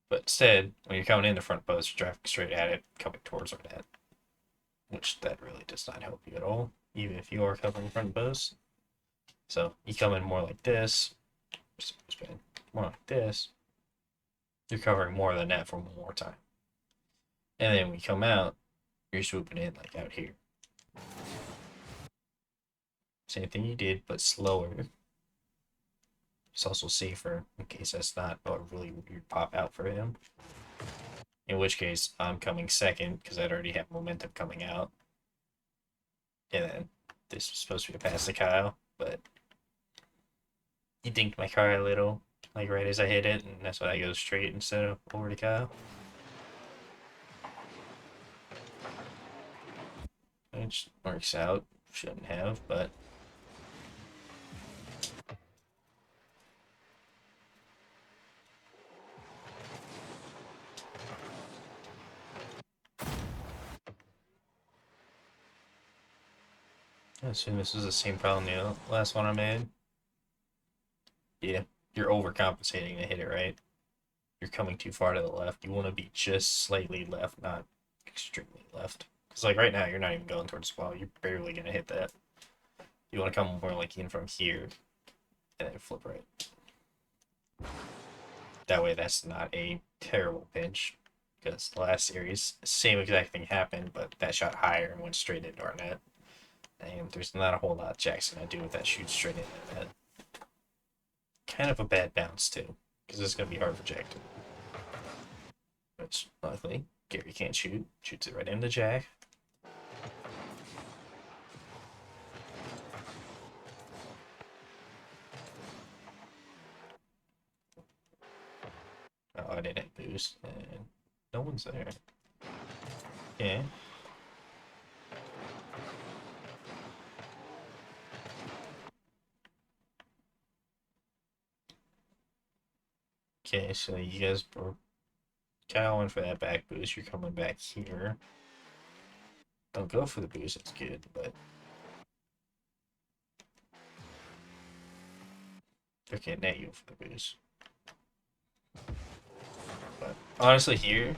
But instead, when you're coming in the front post, you're driving straight at it, coming towards our net, which that really does not help you at all, even if you are covering front post. So you come in more like this, more like this, you're covering more of the net for one more time. And then when we come out, you're swooping in like out here. Same thing you did, but slower. It's also safer in case that's not a really weird pop out for him. In which case, I'm coming second because I'd already have momentum coming out. And then this was supposed to be a pass to Kyle, but he dinked my car a little, like right as I hit it, and that's why I go straight instead of over to Kyle. Which works out. Shouldn't have, but I assume this is the same problem the last one I made. Yeah, you're overcompensating to hit it right. You're coming too far to the left. You want to be just slightly left, not extremely left. Because like right now, you're not even going towards the wall. You're barely gonna hit that. You want to come more like in from here, and then flip right. That way, that's not a terrible pinch. Because the last series, same exact thing happened, but that shot higher and went straight into our net. And there's not a whole lot Jackson can do with that shoot straight into the net. Kind of a bad bounce too, because it's gonna be hard for Jack to. Which luckily Gary can't shoot. Shoots it right into Jack. Oh, I didn't boost, and no one's there. Yeah. Okay, so you guys were Kyle went for that back boost. You're coming back here. Don't go for the boost. It's good, but they're getting at you for the boost. But honestly, here,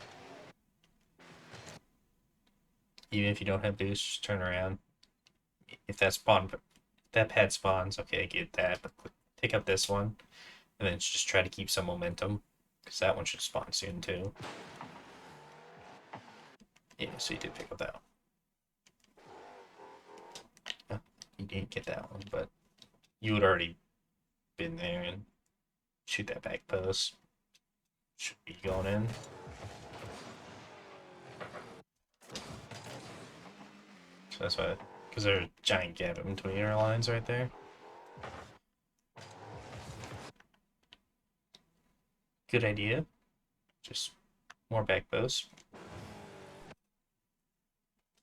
even if you don't have boost, just turn around. If that pad spawns, okay, I get that. But pick up this one, and then just try to keep some momentum, because that one should spawn soon too. Yeah, so you did pick up that one. You didn't get that one, but you had already been there and shoot that back post. Should be going in. So that's why, because there's a giant gap in between our lines right there. Good idea. Just more back posts.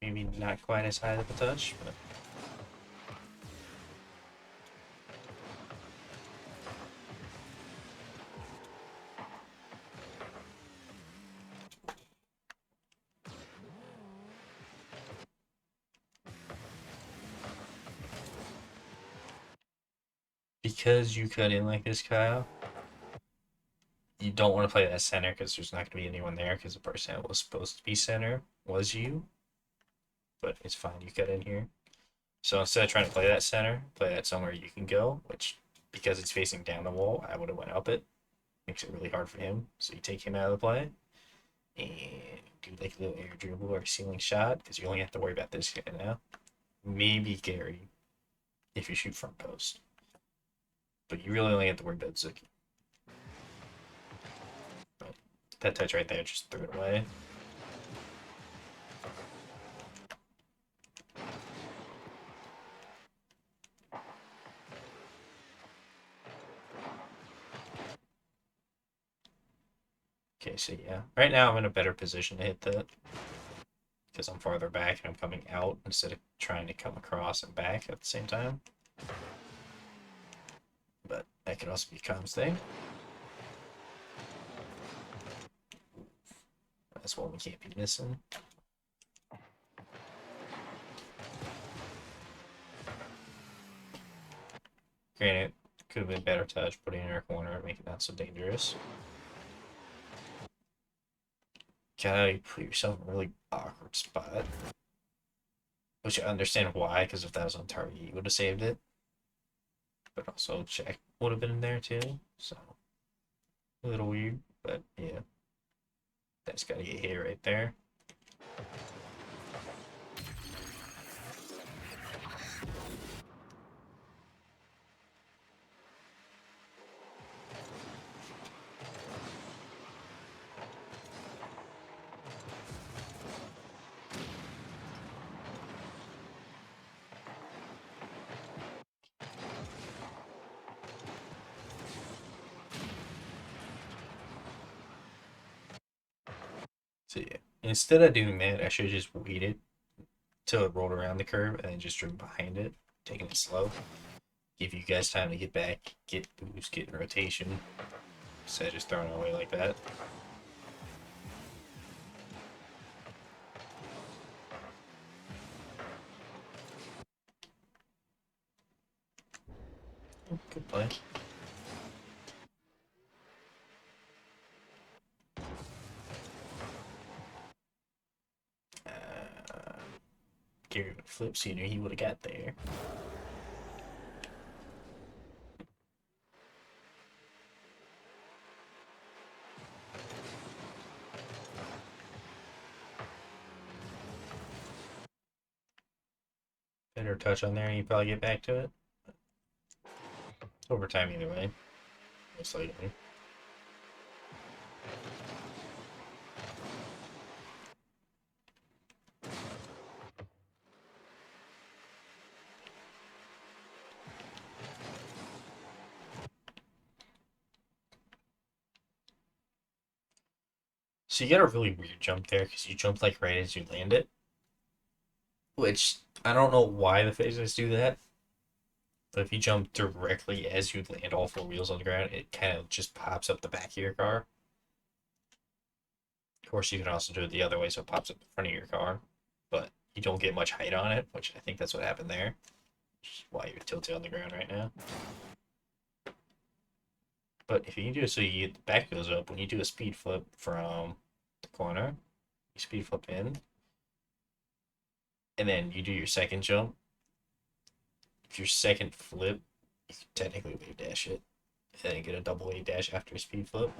Maybe not quite as high of a touch, but because you cut in like this, Kyle, you don't want to play that center because there's not going to be anyone there because the person that was supposed to be center was you. But it's fine, you cut in here. So instead of trying to play that center, play that somewhere you can go, which because it's facing down the wall, I would have went up it. Makes it really hard for him. So you take him out of the play and do like a little air dribble or ceiling shot because you only have to worry about this guy now. Maybe Gary if you shoot front post. But you really only have to worry about Zuki. But that touch right there, just threw it away. Okay, so yeah. Right now I'm in a better position to hit that. Because I'm farther back and I'm coming out instead of trying to come across and back at the same time. But that could also be a comms thing. That's one we can't be missing. Granted, could have been better touch putting it in our corner and make it not so dangerous. Gotta put yourself in a really awkward spot. Which I understand why, because if that was on target, you would have saved it. But also, check would have been in there too. So, a little weird, but yeah. That's gotta get hit right there. So yeah, instead of doing that, I should have just waited till it rolled around the curve and then just drove behind it, taking it slow. Give you guys time to get back, get boost, get in rotation. Instead of just throwing it away like that. Good play. Gary would flip sooner, he would have got there. Better touch on there and you probably get back to it. Overtime either way. Most likely. So you got a really weird jump there because you jump like right as you land it. Which I don't know why the phases do that. But if you jump directly as you land all four wheels on the ground, it kind of just pops up the back of your car. Of course, you can also do it the other way, so it pops up the front of your car. But you don't get much height on it, which I think that's what happened there. Which is why you're tilted on the ground right now. But if you do it so you get the back goes up, when you do a speed flip from the corner, you speed flip in, and then you do your second jump. If your second flip, you can technically wave dash it, and then get a double wave dash after a speed flip.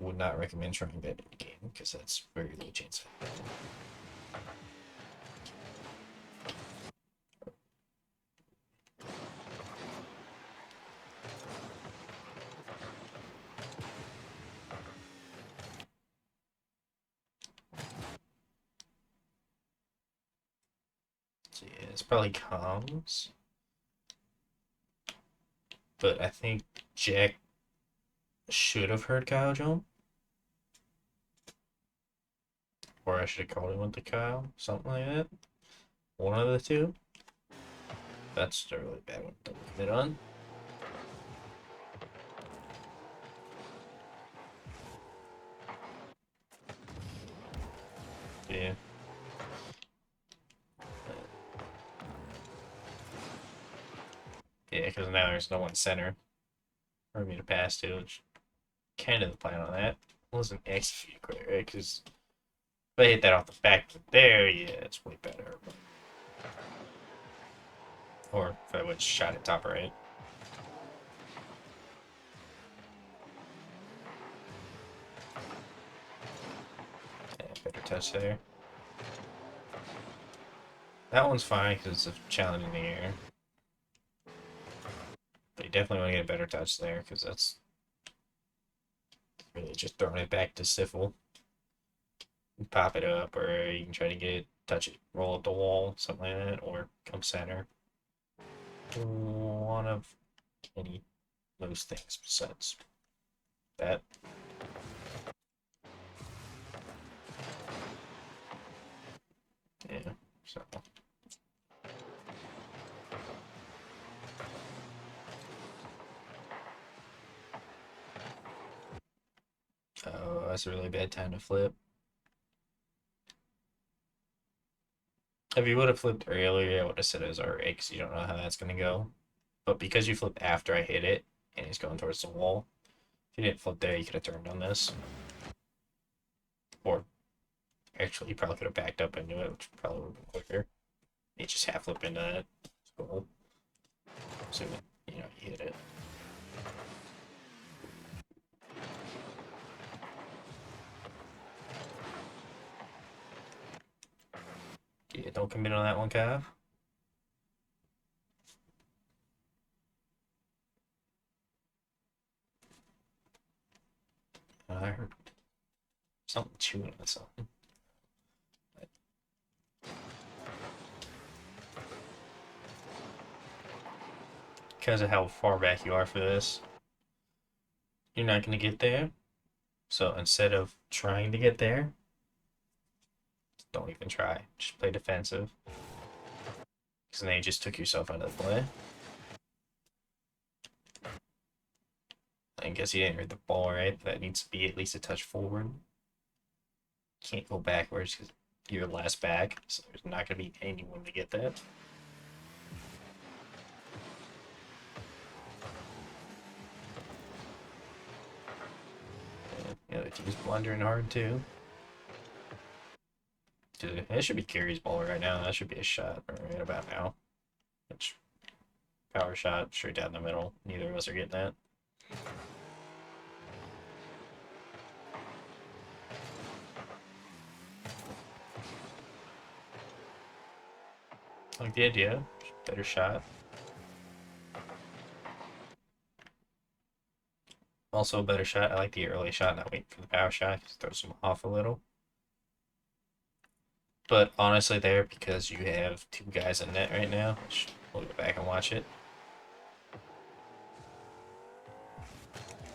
Would not recommend trying that in the game because that's very low chance. So yeah, it's probably comms. But I think Jack should have heard Kyle jump. Or I should have called him with the Kyle. Something like that. One of the two. That's a really bad one to commit on. Yeah. because now there's no one center for me to pass to, which kind of the plan on that. Wasn't executed quite right, because if I hit that off the back there, yeah, it's way better. Or if I would shot it top right. Yeah, better touch there. That one's fine because it's a challenge in the air. But you definitely want to get a better touch there because that's really just throwing it back to Siffle. Pop it up, or you can try to get it, touch it, roll up the wall, something like that, or come center. One of any of those things besides that. Yeah, so. Oh, that's a really bad time to flip. If you would have flipped earlier, I would have said it was alright because you don't know how that's going to go. But because you flipped after I hit it, and he's going towards the wall, if you didn't flip there, you could have turned on this. Or, actually, you probably could have backed up into it, which probably would have been quicker. You just half flip into that. It's cool. Assuming, you hit it. Yeah, don't commit on that one, Cav. I heard something chewing on something. Because of how far back you are for this, you're not going to get there. So instead of trying to get there, don't even try. Just play defensive. Because then you just took yourself out of the play. I guess you didn't read the ball right. That needs to be at least a touch forward. Can't go backwards because you're last back. So there's not going to be anyone to get that. Yeah, the team's blundering hard too. That should be Carey's ball right now. That should be a shot right about now. Which, power shot straight down the middle. Neither of us are getting that. I like the idea. Better shot. Also a better shot. I like the early shot, not waiting for the power shot. Just throws them off a little. But honestly, there, because you have two guys in net right now, which we'll go back and watch it.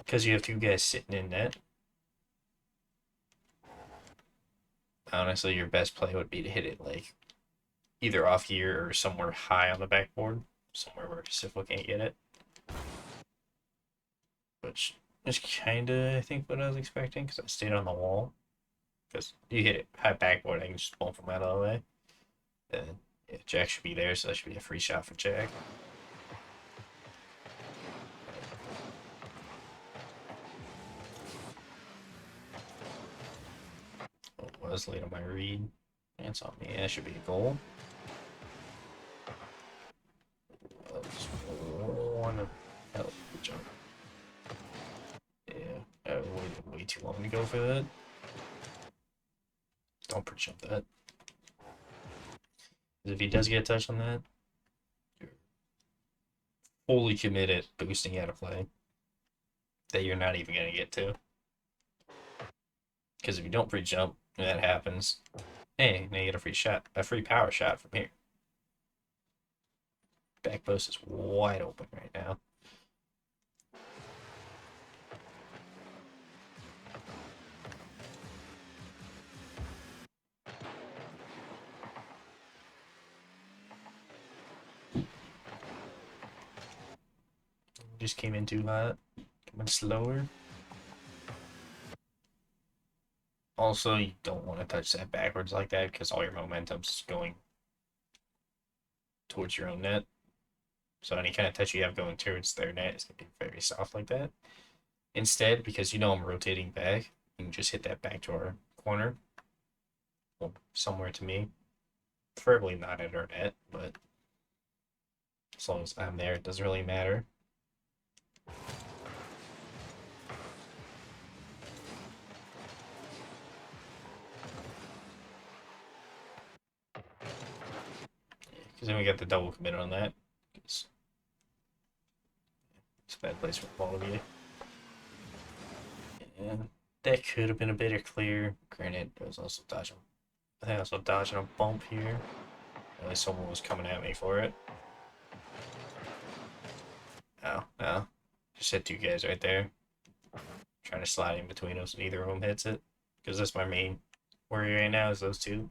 Because you have two guys sitting in net, honestly, your best play would be to hit it like either off here or somewhere high on the backboard, somewhere where Sifo can't get it. Which is kind of, I think, what I was expecting, because I stayed on the wall. Because you hit it high backboard, I can just pull from out of the way. And yeah, Jack should be there, so that should be a free shot for Jack. Oh, was late on my read. And it's on me. That should be a goal. Just one of hell jump. Yeah, I waited way too long to go for that. Don't per-jump that. If he does get a touch on that, you're fully committed boosting out of play that you're not even going to get to. Because if you don't pre-jump, that happens. Hey, now you get a free shot, a free power shot from here. Back post is wide open right now. Just came in too hot. Coming slower. Also, you don't want to touch that backwards like that because all your momentum's going towards your own net. So any kind of touch you have going towards their net is going to be very soft like that. Instead, because you know I'm rotating back, you can just hit that backdoor corner. Well, somewhere to me. Preferably not at our net, but as long as I'm there, it doesn't really matter. Because then we got the double commit on that. It's a bad place for all of you. And that could have been a better clear. Granted, it was also dodging. I think I was also dodging a bump here. At least someone was coming at me for it. Oh, no. Just hit two guys right there. Trying to slide in between us, and either of them hits it. Because that's my main worry right now is those two.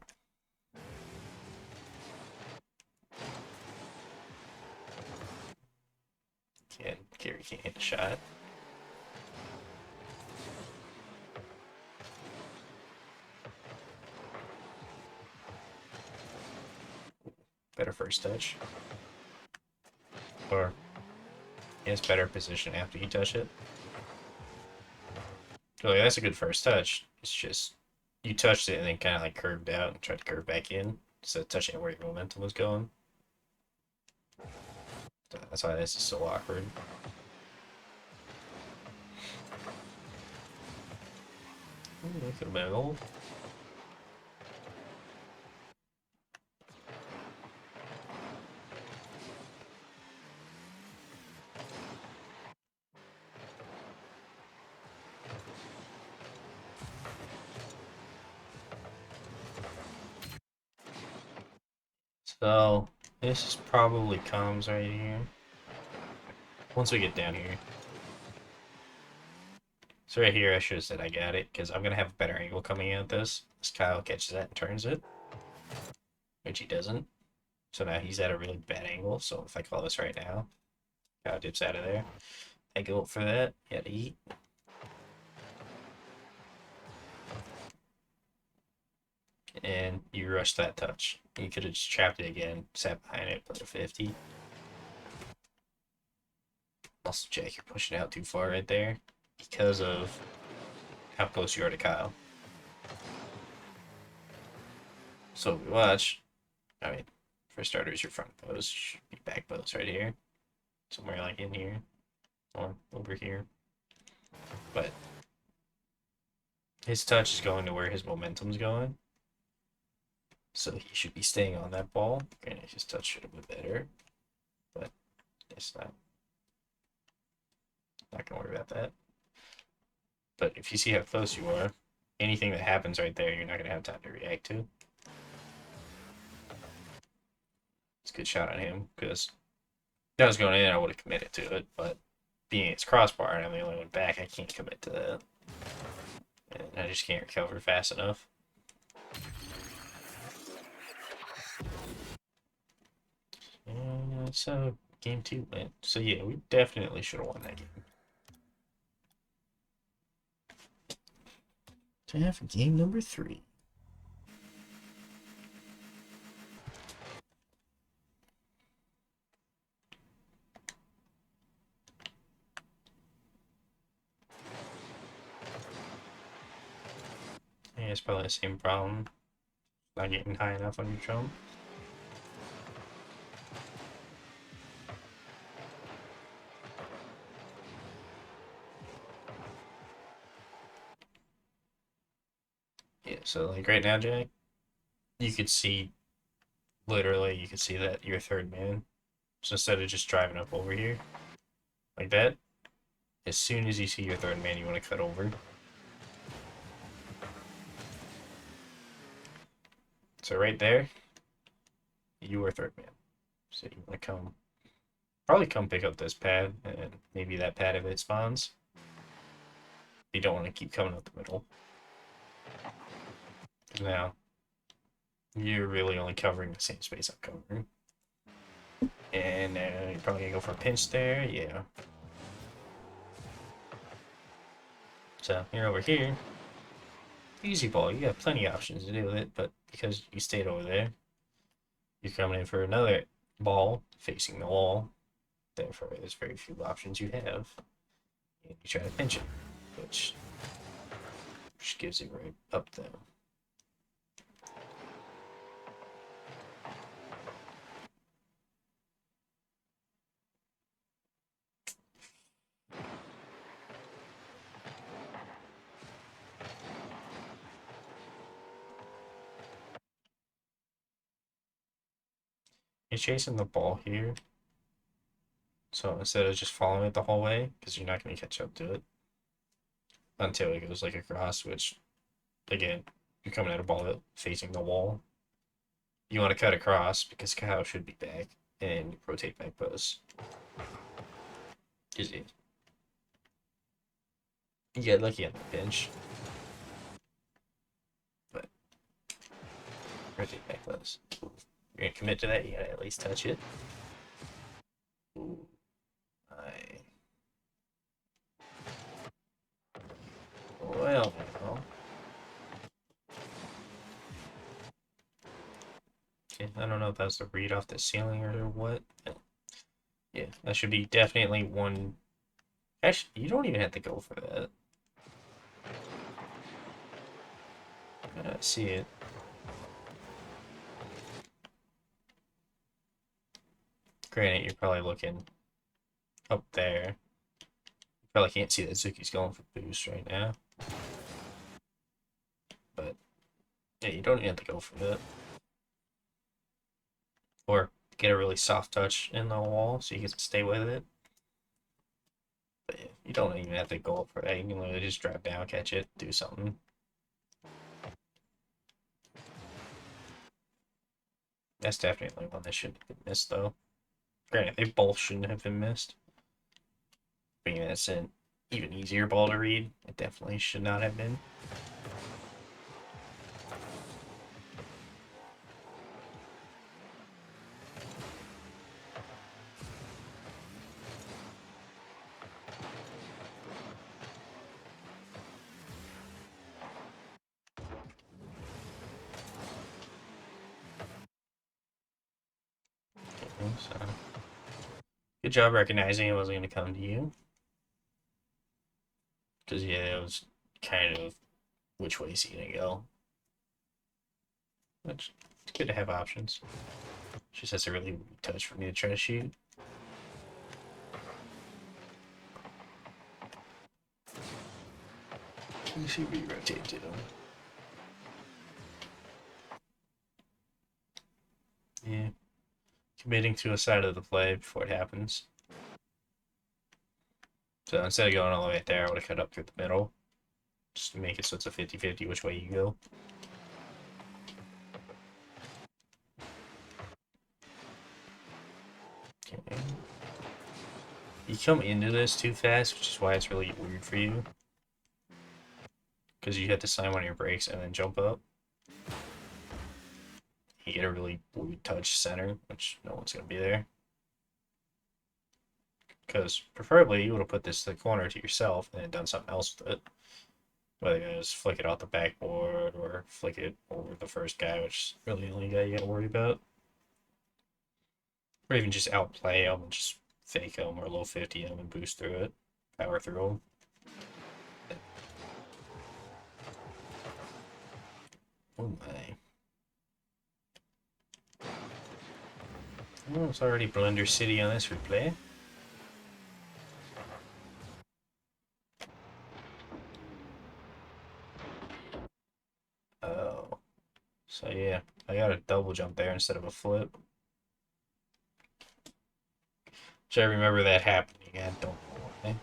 Gary can't hit a shot. Better first touch. Or, yeah, it's better position after you touch it. So, like, that's a good first touch. It's just, you touched it and then kind of like curved out and tried to curve back in instead of touching where your momentum was going. So that's why this is so awkward. Ooh, that could have been a goal. So, this is probably comes right here. Once we get down here. So right here, I should have said I got it, because I'm going to have a better angle coming in at this. This Kyle catches that and turns it, which he doesn't. So now he's at a really bad angle, so if I call this right now, Kyle dips out of there. I go up for that, he had to eat. And you rushed that touch. You could have just trapped it again, sat behind it, put a 50. Also, Jack, you're pushing out too far right there because of how close you are to Kyle. So we watch. I mean, for starters, your front pose should be back pose right here. Somewhere like in here. Or over here. But his touch is going to where his momentum's going. So he should be staying on that ball. Granted, his touch should have been better. But it's not gonna worry about that. But if you see how close you are, anything that happens right there, you're not gonna have time to react to. It's a good shot on him, because if that was going in, I would have committed to it, but being it's crossbar and I'm the only one back, I can't commit to that. And I just can't recover fast enough. And that's how game 2 went. So yeah, we definitely should have won that game. Time for game number 3. Yeah, it's probably the same problem. Not getting high enough on your jump. Yeah, so like right now, Jack, you could see, literally, you could see that you're third man. So instead of just driving up over here, like that, as soon as you see your third man, you want to cut over. So right there, you are third man. So you want to probably come pick up this pad, and maybe that pad if it spawns. You don't want to keep coming up the middle. Now, you're really only covering the same space I'm covering. And you're probably going to go for a pinch there, yeah. So you're over here. Easy ball, you got plenty of options to do with it, but because you stayed over there, you're coming in for another ball facing the wall. Therefore, there's very few options you have. And you try to pinch it, which gives it right up there. You're chasing the ball here, so instead of just following it the whole way, because you're not going to catch up to it until it goes like across, which, again, you're coming at a ball facing the wall. You want to cut across because Kyle should be back and rotate back post. Is it? You get lucky on the pinch, but rotate back post. You're going to commit to that, you got to at least touch it. Ooh. Well, okay, I don't know if that's the read off the ceiling or what. Yeah, that should be definitely one. Actually, you don't even have to go for that. I see it. Granted, you're probably looking up there. You probably can't see that Zuki's going for boost right now. But, yeah, you don't even have to go for that. Or get a really soft touch in the wall so you can stay with it. But yeah, you don't even have to go for that. You can literally just drop down, catch it, do something. That's definitely one that shouldn't have been missed, though. Granted, they both shouldn't have been missed. Being that it's an even easier ball to read, it definitely should not have been. So, good job recognizing it wasn't going to come to you. Because, yeah, it was kind of which way is he going to go. Which, it's good to have options. Just has a really weak touch for me to try to shoot. You should re-rotate too. Yeah. Committing to a side of the play before it happens. So instead of going all the way there, I would have cut up through the middle. Just to make it so it's a 50-50 which way you go. Okay. You come into this too fast, which is why it's really weird for you. Because you have to slam on your brakes and then jump up. You get a really weird touch center, which no one's going to be there. Because preferably you would have put this to the corner to yourself and then done something else with it. Whether it was flick it off the backboard or flick it over the first guy, which is really the only guy you got to worry about. Or even just outplay them and just fake them or low 50 them and boost through it. Power through them. Oh my. Oh, it's already Blender City on this replay. Oh. So yeah, I got a double jump there instead of a flip. So I remember that happening. I don't know why.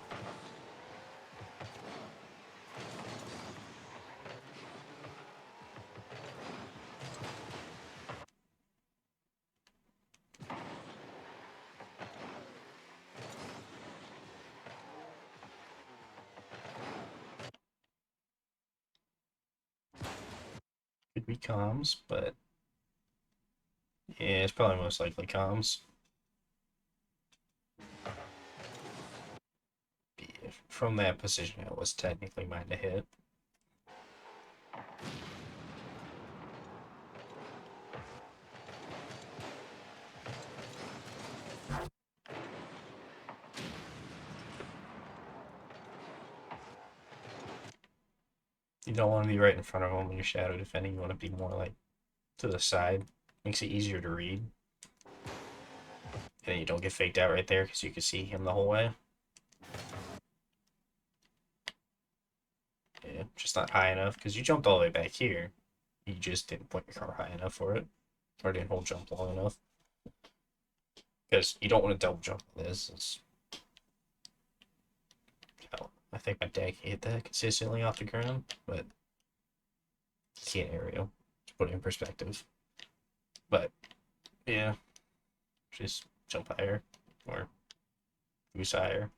Could be comms, but yeah, it's probably most likely comms. Yeah, from that position, it was technically mine to hit. You don't want to be right in front of him when you're shadow defending. You want to be more like to the side. Makes it easier to read. And you don't get faked out right there because you can see him the whole way. Yeah, just not high enough because you jumped all the way back here. You just didn't point your car high enough for it. Or didn't hold jump long enough. Because you don't want to double jump this. It's... I think my dad can hit that consistently off the ground, but he can't aerial. To put it in perspective. But, yeah. Just jump higher. Or boost higher.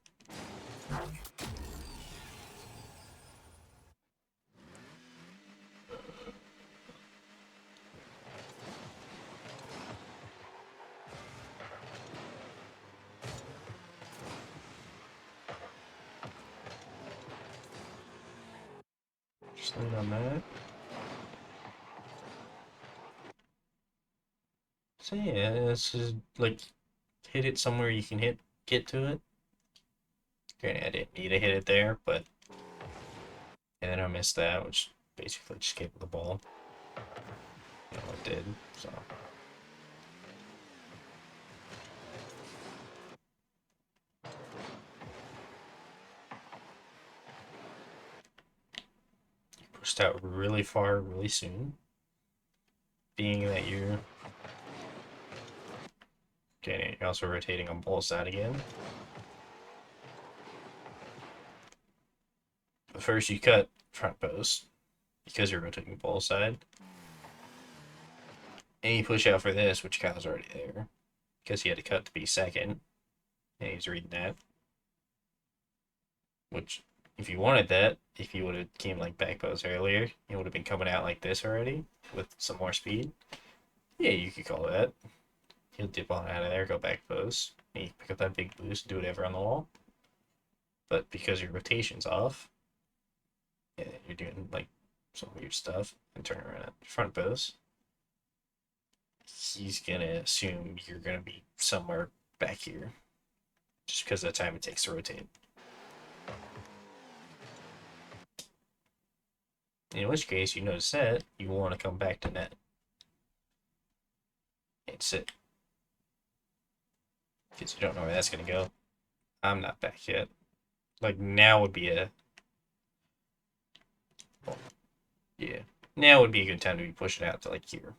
Just lean on that. So yeah, this is like hit it somewhere you can get to it. Granted, I didn't need to hit it there, but and then I missed that, which basically just gave the ball. You know, it did. So pushed out really far, really soon. Being that you're you're also rotating on ball side again. But first you cut front post because you're rotating ball side. And you push out for this, which Kyle's already there. Because he had to cut to be second. And he's reading that. Which, if you wanted that, if you would have came like back post earlier, you would have been coming out like this already with some more speed. Yeah, you could call that. He'll dip on out of there, go back post. And you pick up that big boost, do whatever on the wall. But because your rotation's off, yeah, you're doing like some weird stuff and turn around at front post. He's gonna assume you're gonna be somewhere back here. Just because of the time it takes to rotate. In which case, you know to set, you want to come back to net. And sit. Because you don't know where that's going to go. I'm not back yet. Like, now would be a... Well, yeah. Now would be a good time to be pushing out to, like, here.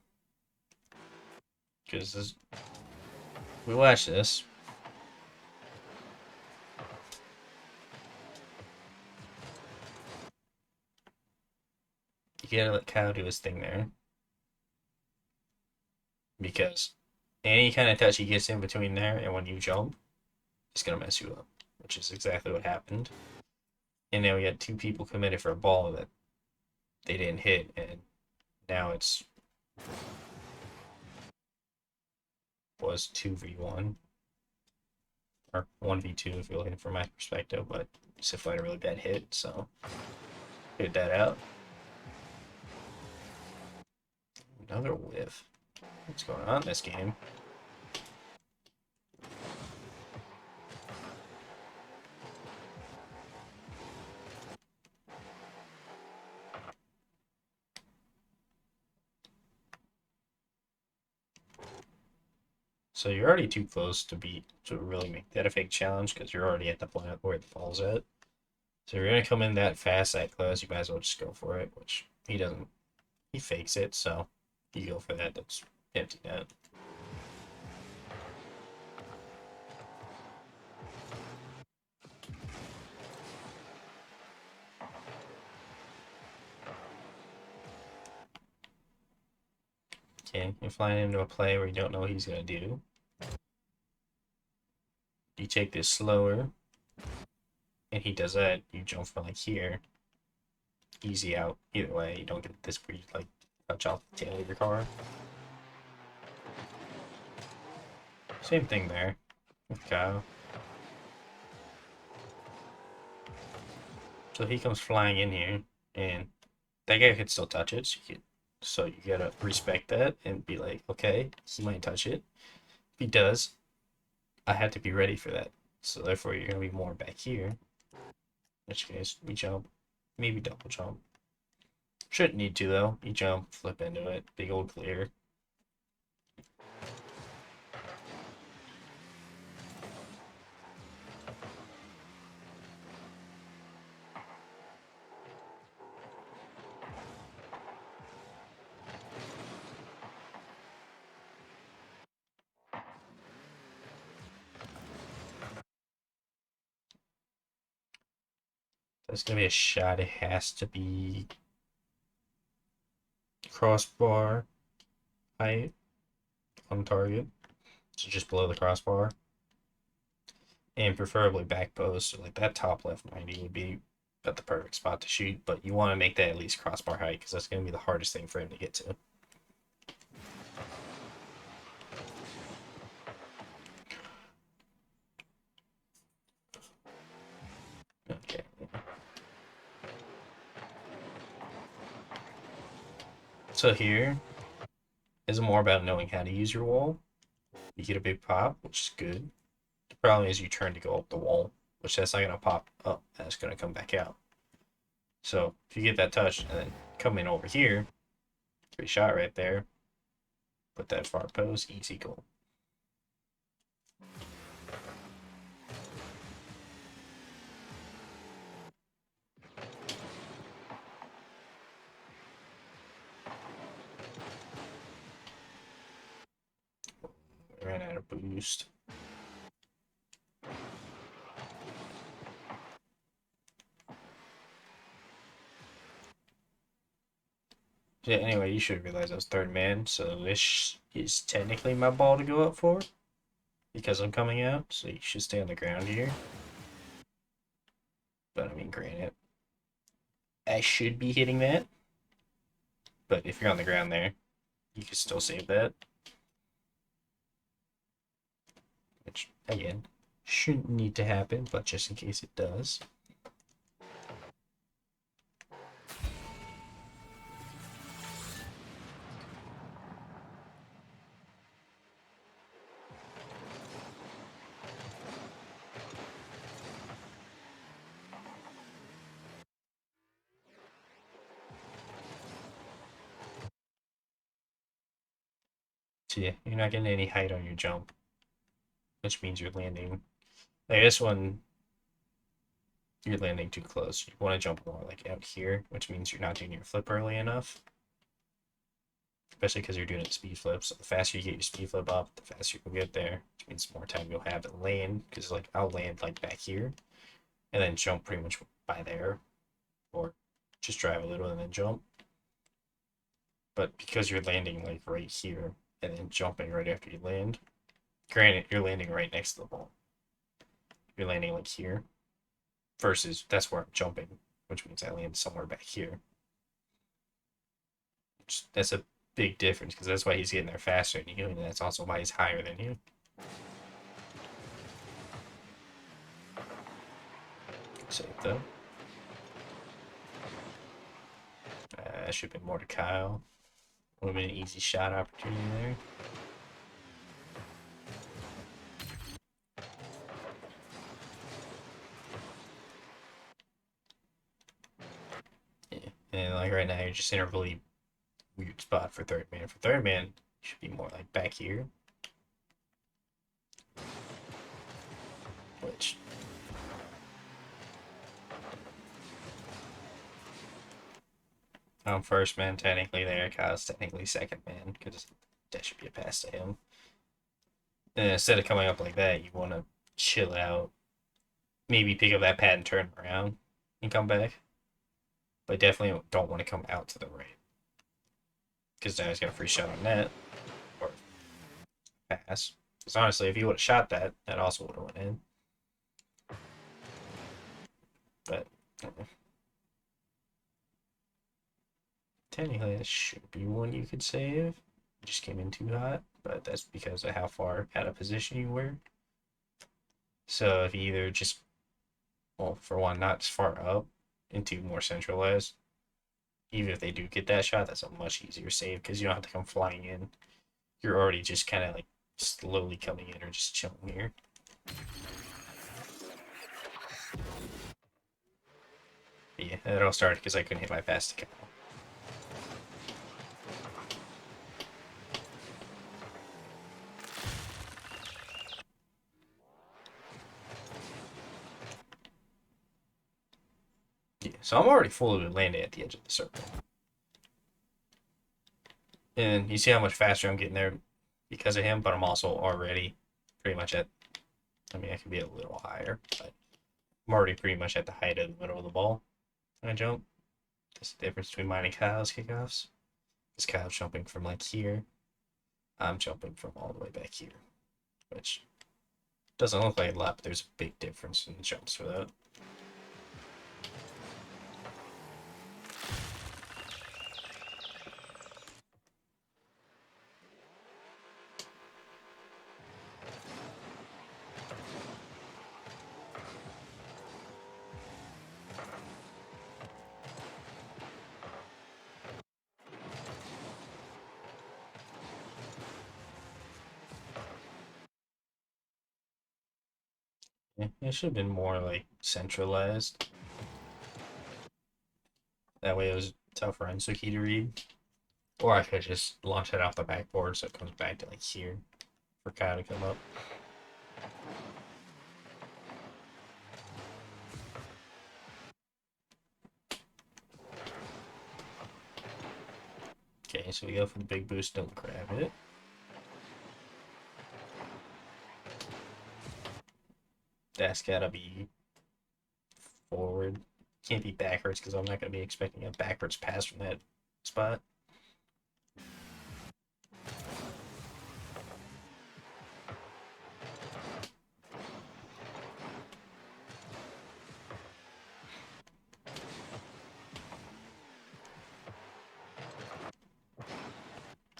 Because this... We watch this. You gotta let Kyle do his thing there. Because any kind of touch he gets in between there and when you jump, it's gonna mess you up. Which is exactly what happened. And now we got two people committed for a ball that they didn't hit, and now it's was 2v1 or 1v2 if you're looking from my perspective, but Sif had a really bad hit, so hit that out. Another whiff. What's going on in this game? So you're already too close to really make that a fake challenge because you're already at the point where the ball's at. So you're gonna come in that fast, that close, you might as well just go for it, which he doesn't. He fakes it, so you go for that. That's empty net. Okay, you're flying into a play where you don't know what he's gonna do. You take this slower, and he does that. You jump from like here, easy out. Either way, you don't get this where you like touch off the tail of your car. Same thing there with Kyle. So he comes flying in here, and that guy could still touch it. So you gotta respect that and be like, okay, he might touch it. If he does, I have to be ready for that. So therefore, you're gonna be more back here. In which case, we jump, maybe double jump. Shouldn't need to though. You jump, flip into it, big old clear. That's gonna be a shot. It has to be crossbar height on target. So just below the crossbar. And preferably back post. So like that top left 90 would be at the perfect spot to shoot, but you want to make that at least crossbar height because that's going to be the hardest thing for him to get to. Okay. So here is more about knowing how to use your wall. You get a big pop, which is good. The problem is you turn to go up the wall, which that's not going to pop up. That's going to come back out. So if you get that touch and then come in over here, 3 shot right there, put that far post, easy goal. Ran out of boost. Yeah, anyway, you should realize I was third man, so this is technically my ball to go up for because I'm coming out, so you should stay on the ground here. But I mean, granted, I should be hitting that, but if you're on the ground there, you can still save that. Which, again, shouldn't need to happen, but just in case it does. So yeah, you're not getting any height on your jump, which means you're landing. Like this one, you're landing too close. You want to jump more like out here, which means you're not doing your flip early enough. Especially because you're doing it speed flips. So the faster you get your speed flip up, the faster you'll get there, which means the more time you'll have to land. Because like I'll land like back here, and then jump pretty much by there, or just drive a little and then jump. But because you're landing like right here and then jumping right after you land, granted you're landing right next to the ball. You're landing like here, versus that's where I'm jumping, which means I land somewhere back here. That's a big difference because that's why he's getting there faster than you, and that's also why he's higher than you. Save though. That should have been more to Kyle. Would have been an easy shot opportunity there. Yeah. And like right now, you're just in a really weird spot for third man. For third man, you should be more like back here. Which I'm first man technically there. Kyle's technically second man because that should be a pass to him. And instead of coming up like that, you want to chill out, maybe pick up that pad and turn around and come back. But definitely don't want to come out to the right because now he's got a free shot on net or pass. Because honestly, if he would have shot that, that also would have went in. But technically, this should be one you could save. Just came in too hot, but that's because of how far out of position you were. So if you either just, well, for one, not as far up into more centralized, even if they do get that shot, that's a much easier save because you don't have to come flying in. You're already just kind of like slowly coming in or just chilling here. But yeah, it all started because I couldn't hit my pass to Kyle. So I'm already fully landing at the edge of the circle. And you see how much faster I'm getting there because of him, but I'm also already pretty much at, I mean, I could be a little higher, but I'm already pretty much at the height of the middle of the ball when I jump. That's the difference between mine and Kyle's kickoffs. Because Kyle's jumping from like here. I'm jumping from all the way back here, which doesn't look like a lot, but there's a big difference in the jumps for that. Yeah, it should have been more like centralized. That way it was tougher on Suki to read. Or I could just launch it off the backboard so it comes back to like here for Kyle to come up. Okay, so we go for the big boost, don't grab it. That's gotta be forward. Can't be backwards because I'm not gonna be expecting a backwards pass from that spot.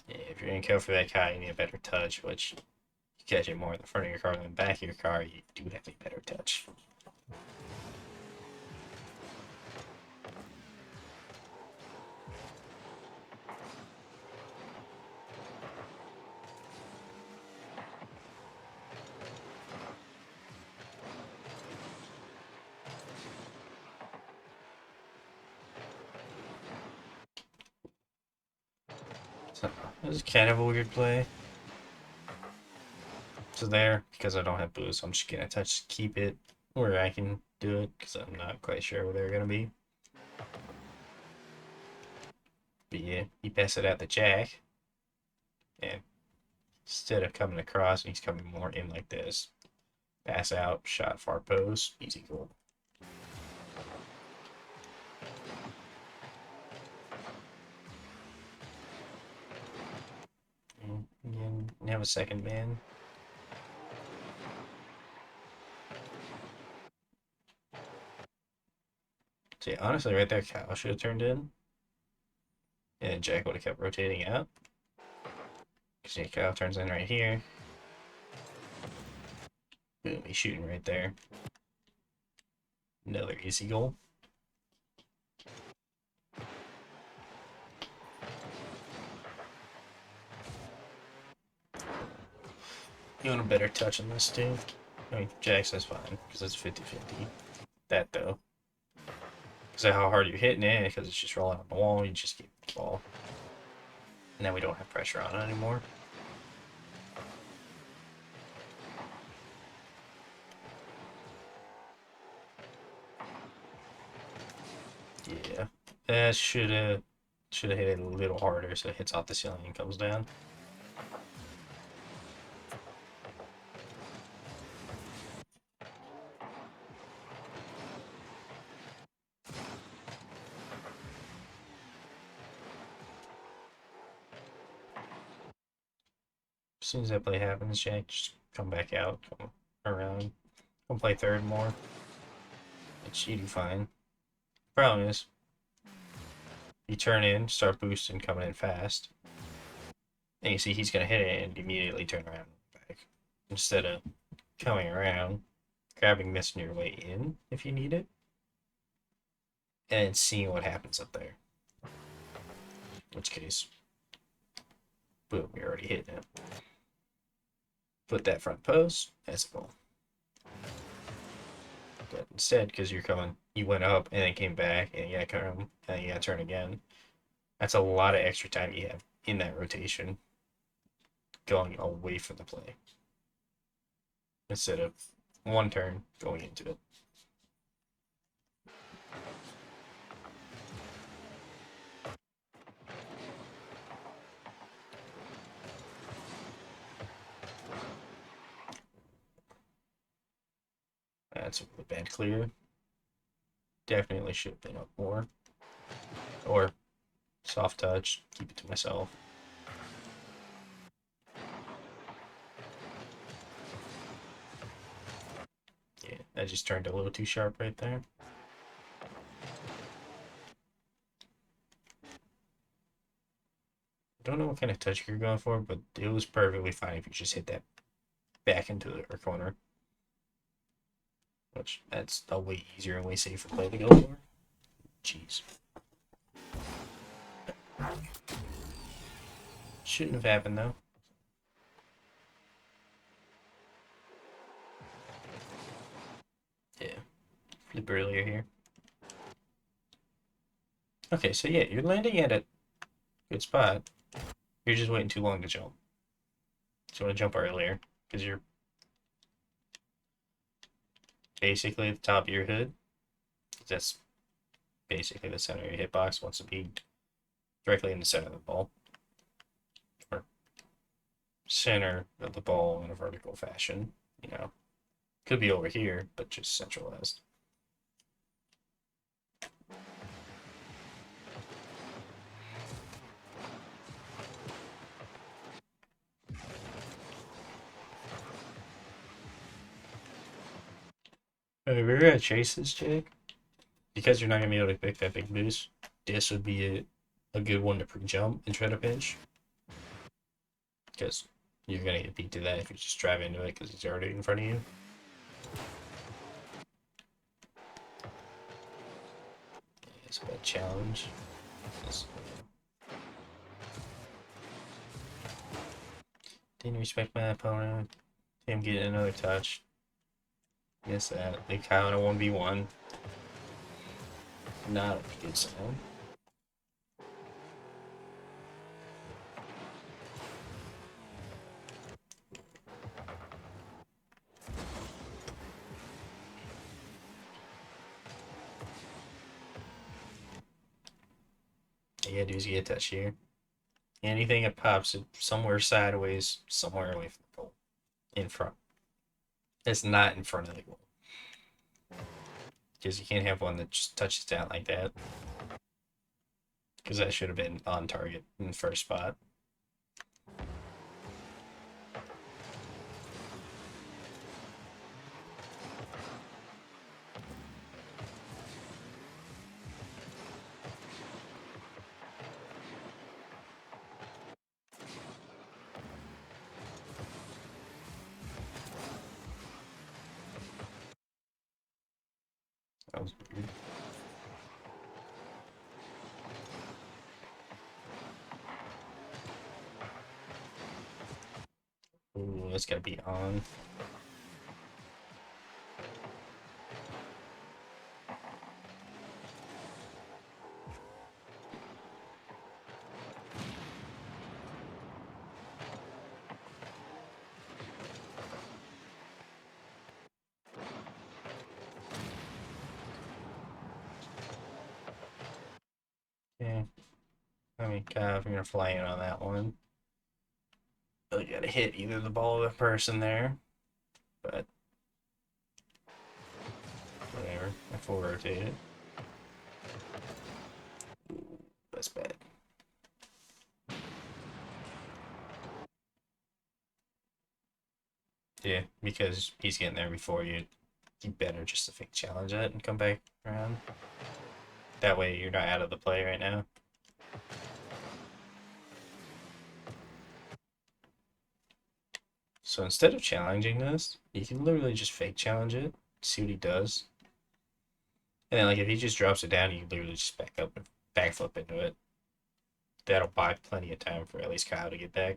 Yeah, if you're gonna go for that car, you need a better touch, which you catch it more in the front of your car than the back of your car, you do have a better touch. So this is kind of a weird play. So there, because I don't have boost, I'm just gonna touch keep it where I can do it because I'm not quite sure where they're gonna be. But yeah, he pass it out the jack, and instead of coming across, he's coming more in like this. Pass out, shot far post, easy goal. And have a second man. So yeah, honestly, right there, Kyle should have turned in, and Jack would have kept rotating out. Because yeah, Kyle turns in right here. Boom, he's shooting right there. Another easy goal. You want a better touch on this too? I mean, Jackson's fine because it's 50-50. That though, because of how hard you're hitting it, because it's just rolling on the wall, you just keep the ball. And then we don't have pressure on it anymore. Yeah, that should have hit it a little harder so it hits off the ceiling and comes down. As soon as that play happens, Jack, just come back out, come around, come play third more. It's you do fine. Problem is, you turn in, start boosting, coming in fast, and you see he's gonna hit it and immediately turn around and back instead of coming around, grabbing this on your way in if you need it, and seeing what happens up there. In which case, boom, you're already hitting it. Put that front post, that's a goal. But instead, because you're coming, you went up and then came back, and you gotta come, and you gotta turn again. That's a lot of extra time you have in that rotation going away from the play instead of one turn going into it. That's a really bad clear. Definitely should have been up more. Or soft touch, keep it to myself. Yeah, that just turned a little too sharp right there. Don't know what kind of touch you're going for, but it was perfectly fine if you just hit that back into the corner. Which, that's a way easier and way safer play to go for. Jeez. Shouldn't have happened though. Yeah. Flip earlier here. Okay, so yeah, you're landing at a good spot. You're just waiting too long to jump. So you want to jump earlier because you're basically at the top of your hood. That's basically the center of your hitbox wants to be directly in the center of the ball. Or center of the ball in a vertical fashion, you know. Could be over here, but just centralized. We're gonna chase this chick because you're not gonna be able to pick that big boost. This would be a good one to pre-jump and try to pinch because you're gonna get beat to that if you just drive into it because he's already in front of you. It's a bad challenge. Didn't respect my opponent. Him getting another touch. Guess that. They count a 1v1. Not a good sign. Yeah, dudes get a touch here. Anything that pops it somewhere sideways, somewhere away from the goal. In front. It's not in front of the goal. Because you can't have one that just touches down like that. Because that should have been on target in the first spot. That was weird. Ooh, that's gotta be on. Yeah. I mean, kind of, you're gonna fly in on that one. Really gotta hit either the ball or the person there. But whatever. I full rotate it. Ooh, that's bad. Yeah, because he's getting there before you. You better just to fake challenge it and come back around. That way you're not out of the play right now. So instead of challenging this, you can literally just fake challenge it, see what he does. And then like if he just drops it down, you can literally just back up and backflip into it. That'll buy plenty of time for at least Kyle to get back.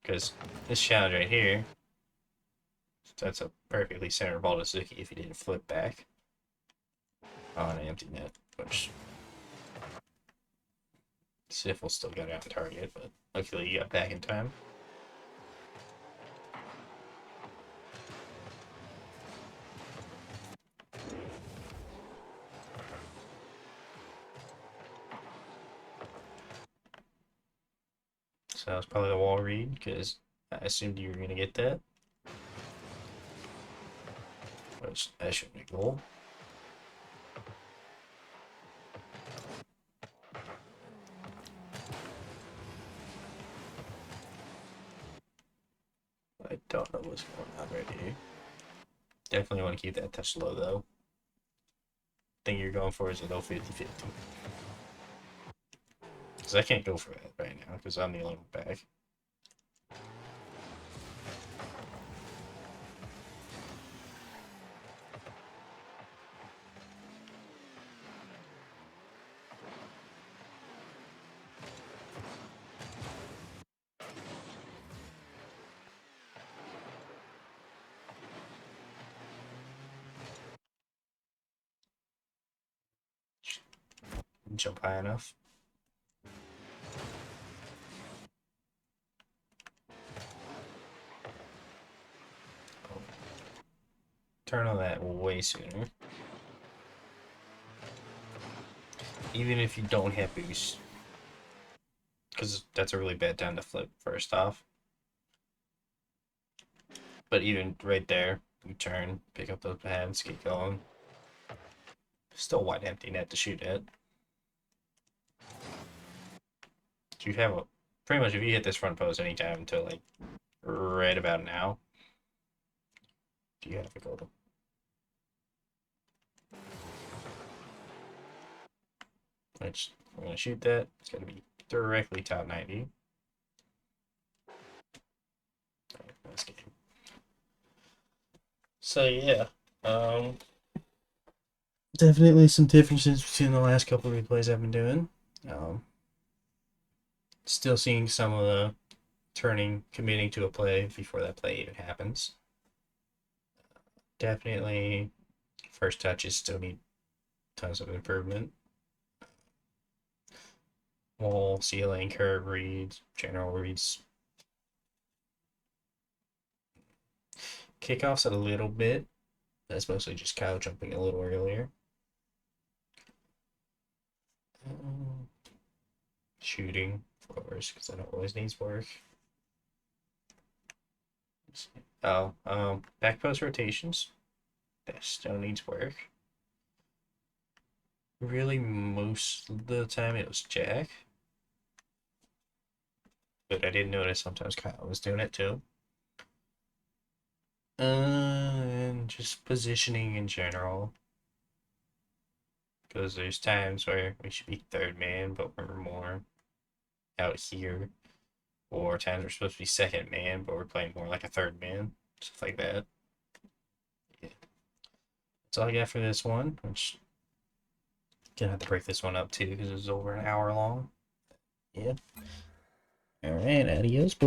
Because this challenge right here, that's a perfectly centered ball to Suki if he didn't flip back on an empty net, which Sif will still got out on target, but luckily he got back in time. So that was probably the wall read, because I assumed you were going to get that. That should be cool. I don't know what's going on right here. Definitely want to keep that touch low though. Thing you're going for is a low 50-50. Because I can't go for that right now because I'm the only one back. Jump high enough. Oh. Turn on that way sooner. Even if you don't have boost. Because that's a really bad time to flip first off. But even right there, you turn, pick up those pads, keep going. Still wide empty net to shoot at. You have a pretty much if you hit this front post anytime until like right about now, you have a goal. Which we're gonna shoot that. It's gonna be directly top 90. Nice game. So yeah, definitely some differences between the last couple of replays I've been doing. Still seeing some of the committing to a play before that play even happens. Definitely, first touches still need tons of improvement. Wall, ceiling, curve reads, general reads. Kickoffs a little bit. That's mostly just cow jumping a little earlier. Shooting, of course, because that always needs work. Oh, back post rotations. That still needs work. Really, most of the time it was Jack. But I did notice sometimes Kyle was doing it too. And just positioning in general. Because there's times where we should be third man, but we're more out here. Or times we're supposed to be second man, but we're playing more like a third man. Stuff like that. Yeah. That's all I got for this one, which gonna have to break this one up too because it was over an hour long. Yeah. All right, adios, boys.